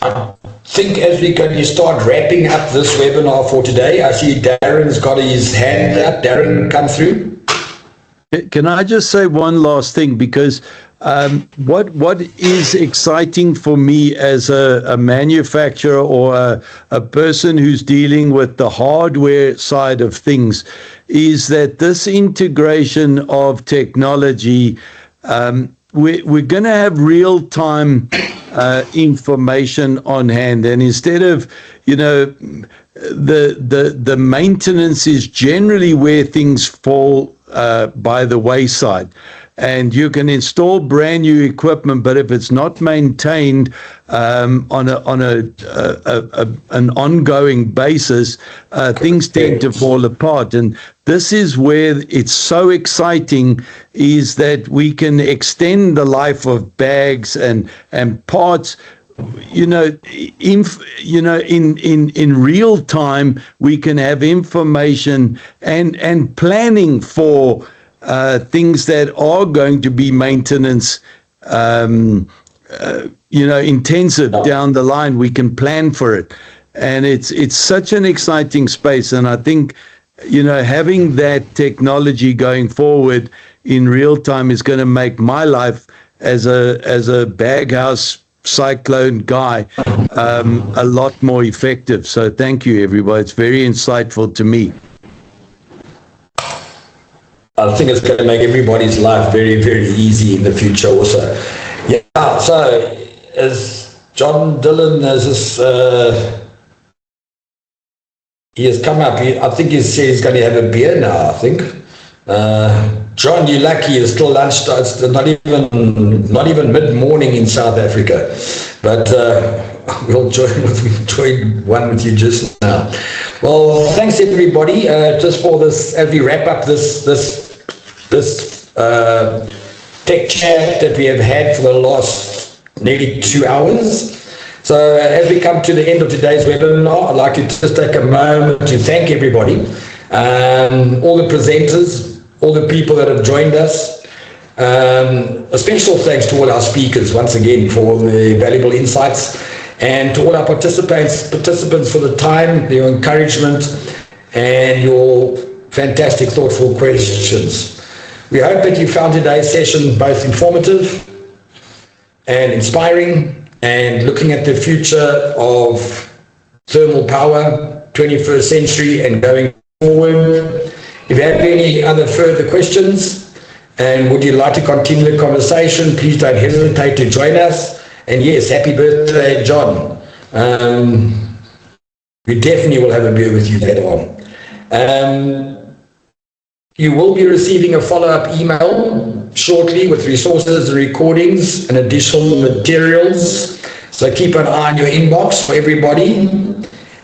S1: I think as we're going to start wrapping up this webinar for today, I see Darren's got his hand up. Darren, come through.
S4: Can I just say one last thing? Because what is exciting for me as a manufacturer or a person who's dealing with the hardware side of things is that this integration of technology, we're going to have real-time information on hand, and instead of the maintenance is generally where things fall by the wayside. And you can install brand new equipment, but if it's not maintained on an ongoing basis, things tend to fall apart. And this is where it's so exciting, is that we can extend the life of bags and parts. In real time, we can have information and planning for things that are going to be maintenance, intensive down the line. We can plan for it, and it's such an exciting space. And I think, having that technology going forward in real time is going to make my life as a baghouse cyclone guy a lot more effective. So thank you, everybody. It's very insightful to me.
S1: I think it's going to make everybody's life very, very easy in the future also. Yeah, so as John Dillon, as this He has come up. I think he said he's going to have a beer now, I think. John, you're lucky. It's still lunchtime. It's not even mid-morning in South Africa. But we'll join one with you just now. Well, thanks everybody. Just for this, as we wrap up this tech chat that we have had for the last nearly 2 hours. So as we come to the end of today's webinar, I'd like to just take a moment to thank everybody, all the presenters, all the people that have joined us. A special thanks to all our speakers once again for the valuable insights, and to all our participants for the time, your encouragement, and your fantastic, thoughtful questions. We hope that you found today's session both informative and inspiring, and looking at the future of thermal power, 21st century and going forward. If you have any other further questions and would you like to continue the conversation, please don't hesitate to join us. And yes, happy birthday, John. We definitely will have a beer with you later on. You will be receiving a follow-up email shortly with resources, recordings, and additional materials. So keep an eye on your inbox for everybody.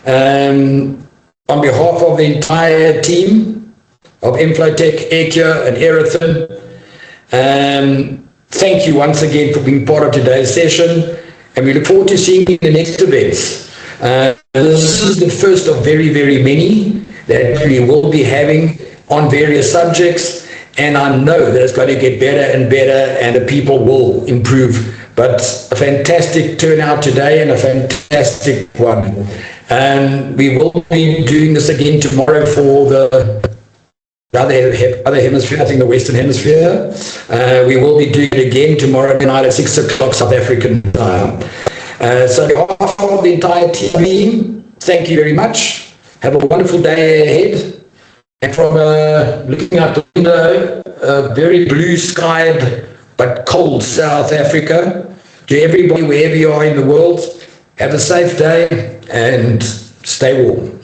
S1: On behalf of the entire team of EnFloTech, Aircure, and Aerothin, thank you once again for being part of today's session, and we look forward to seeing you in the next events. This is the first of very, very many that we will be having on various subjects, and I know that it's going to get better and better, and the people will improve. But a fantastic turnout today and a fantastic one. And we will be doing this again tomorrow for the other hemisphere, I think the Western Hemisphere. We will be doing it again tomorrow night at 6 o'clock South African time. So on behalf of the entire team, thank you very much. Have a wonderful day ahead. And from looking out the window, a very blue-skied but cold South Africa, to everybody wherever you are in the world, have a safe day and stay warm.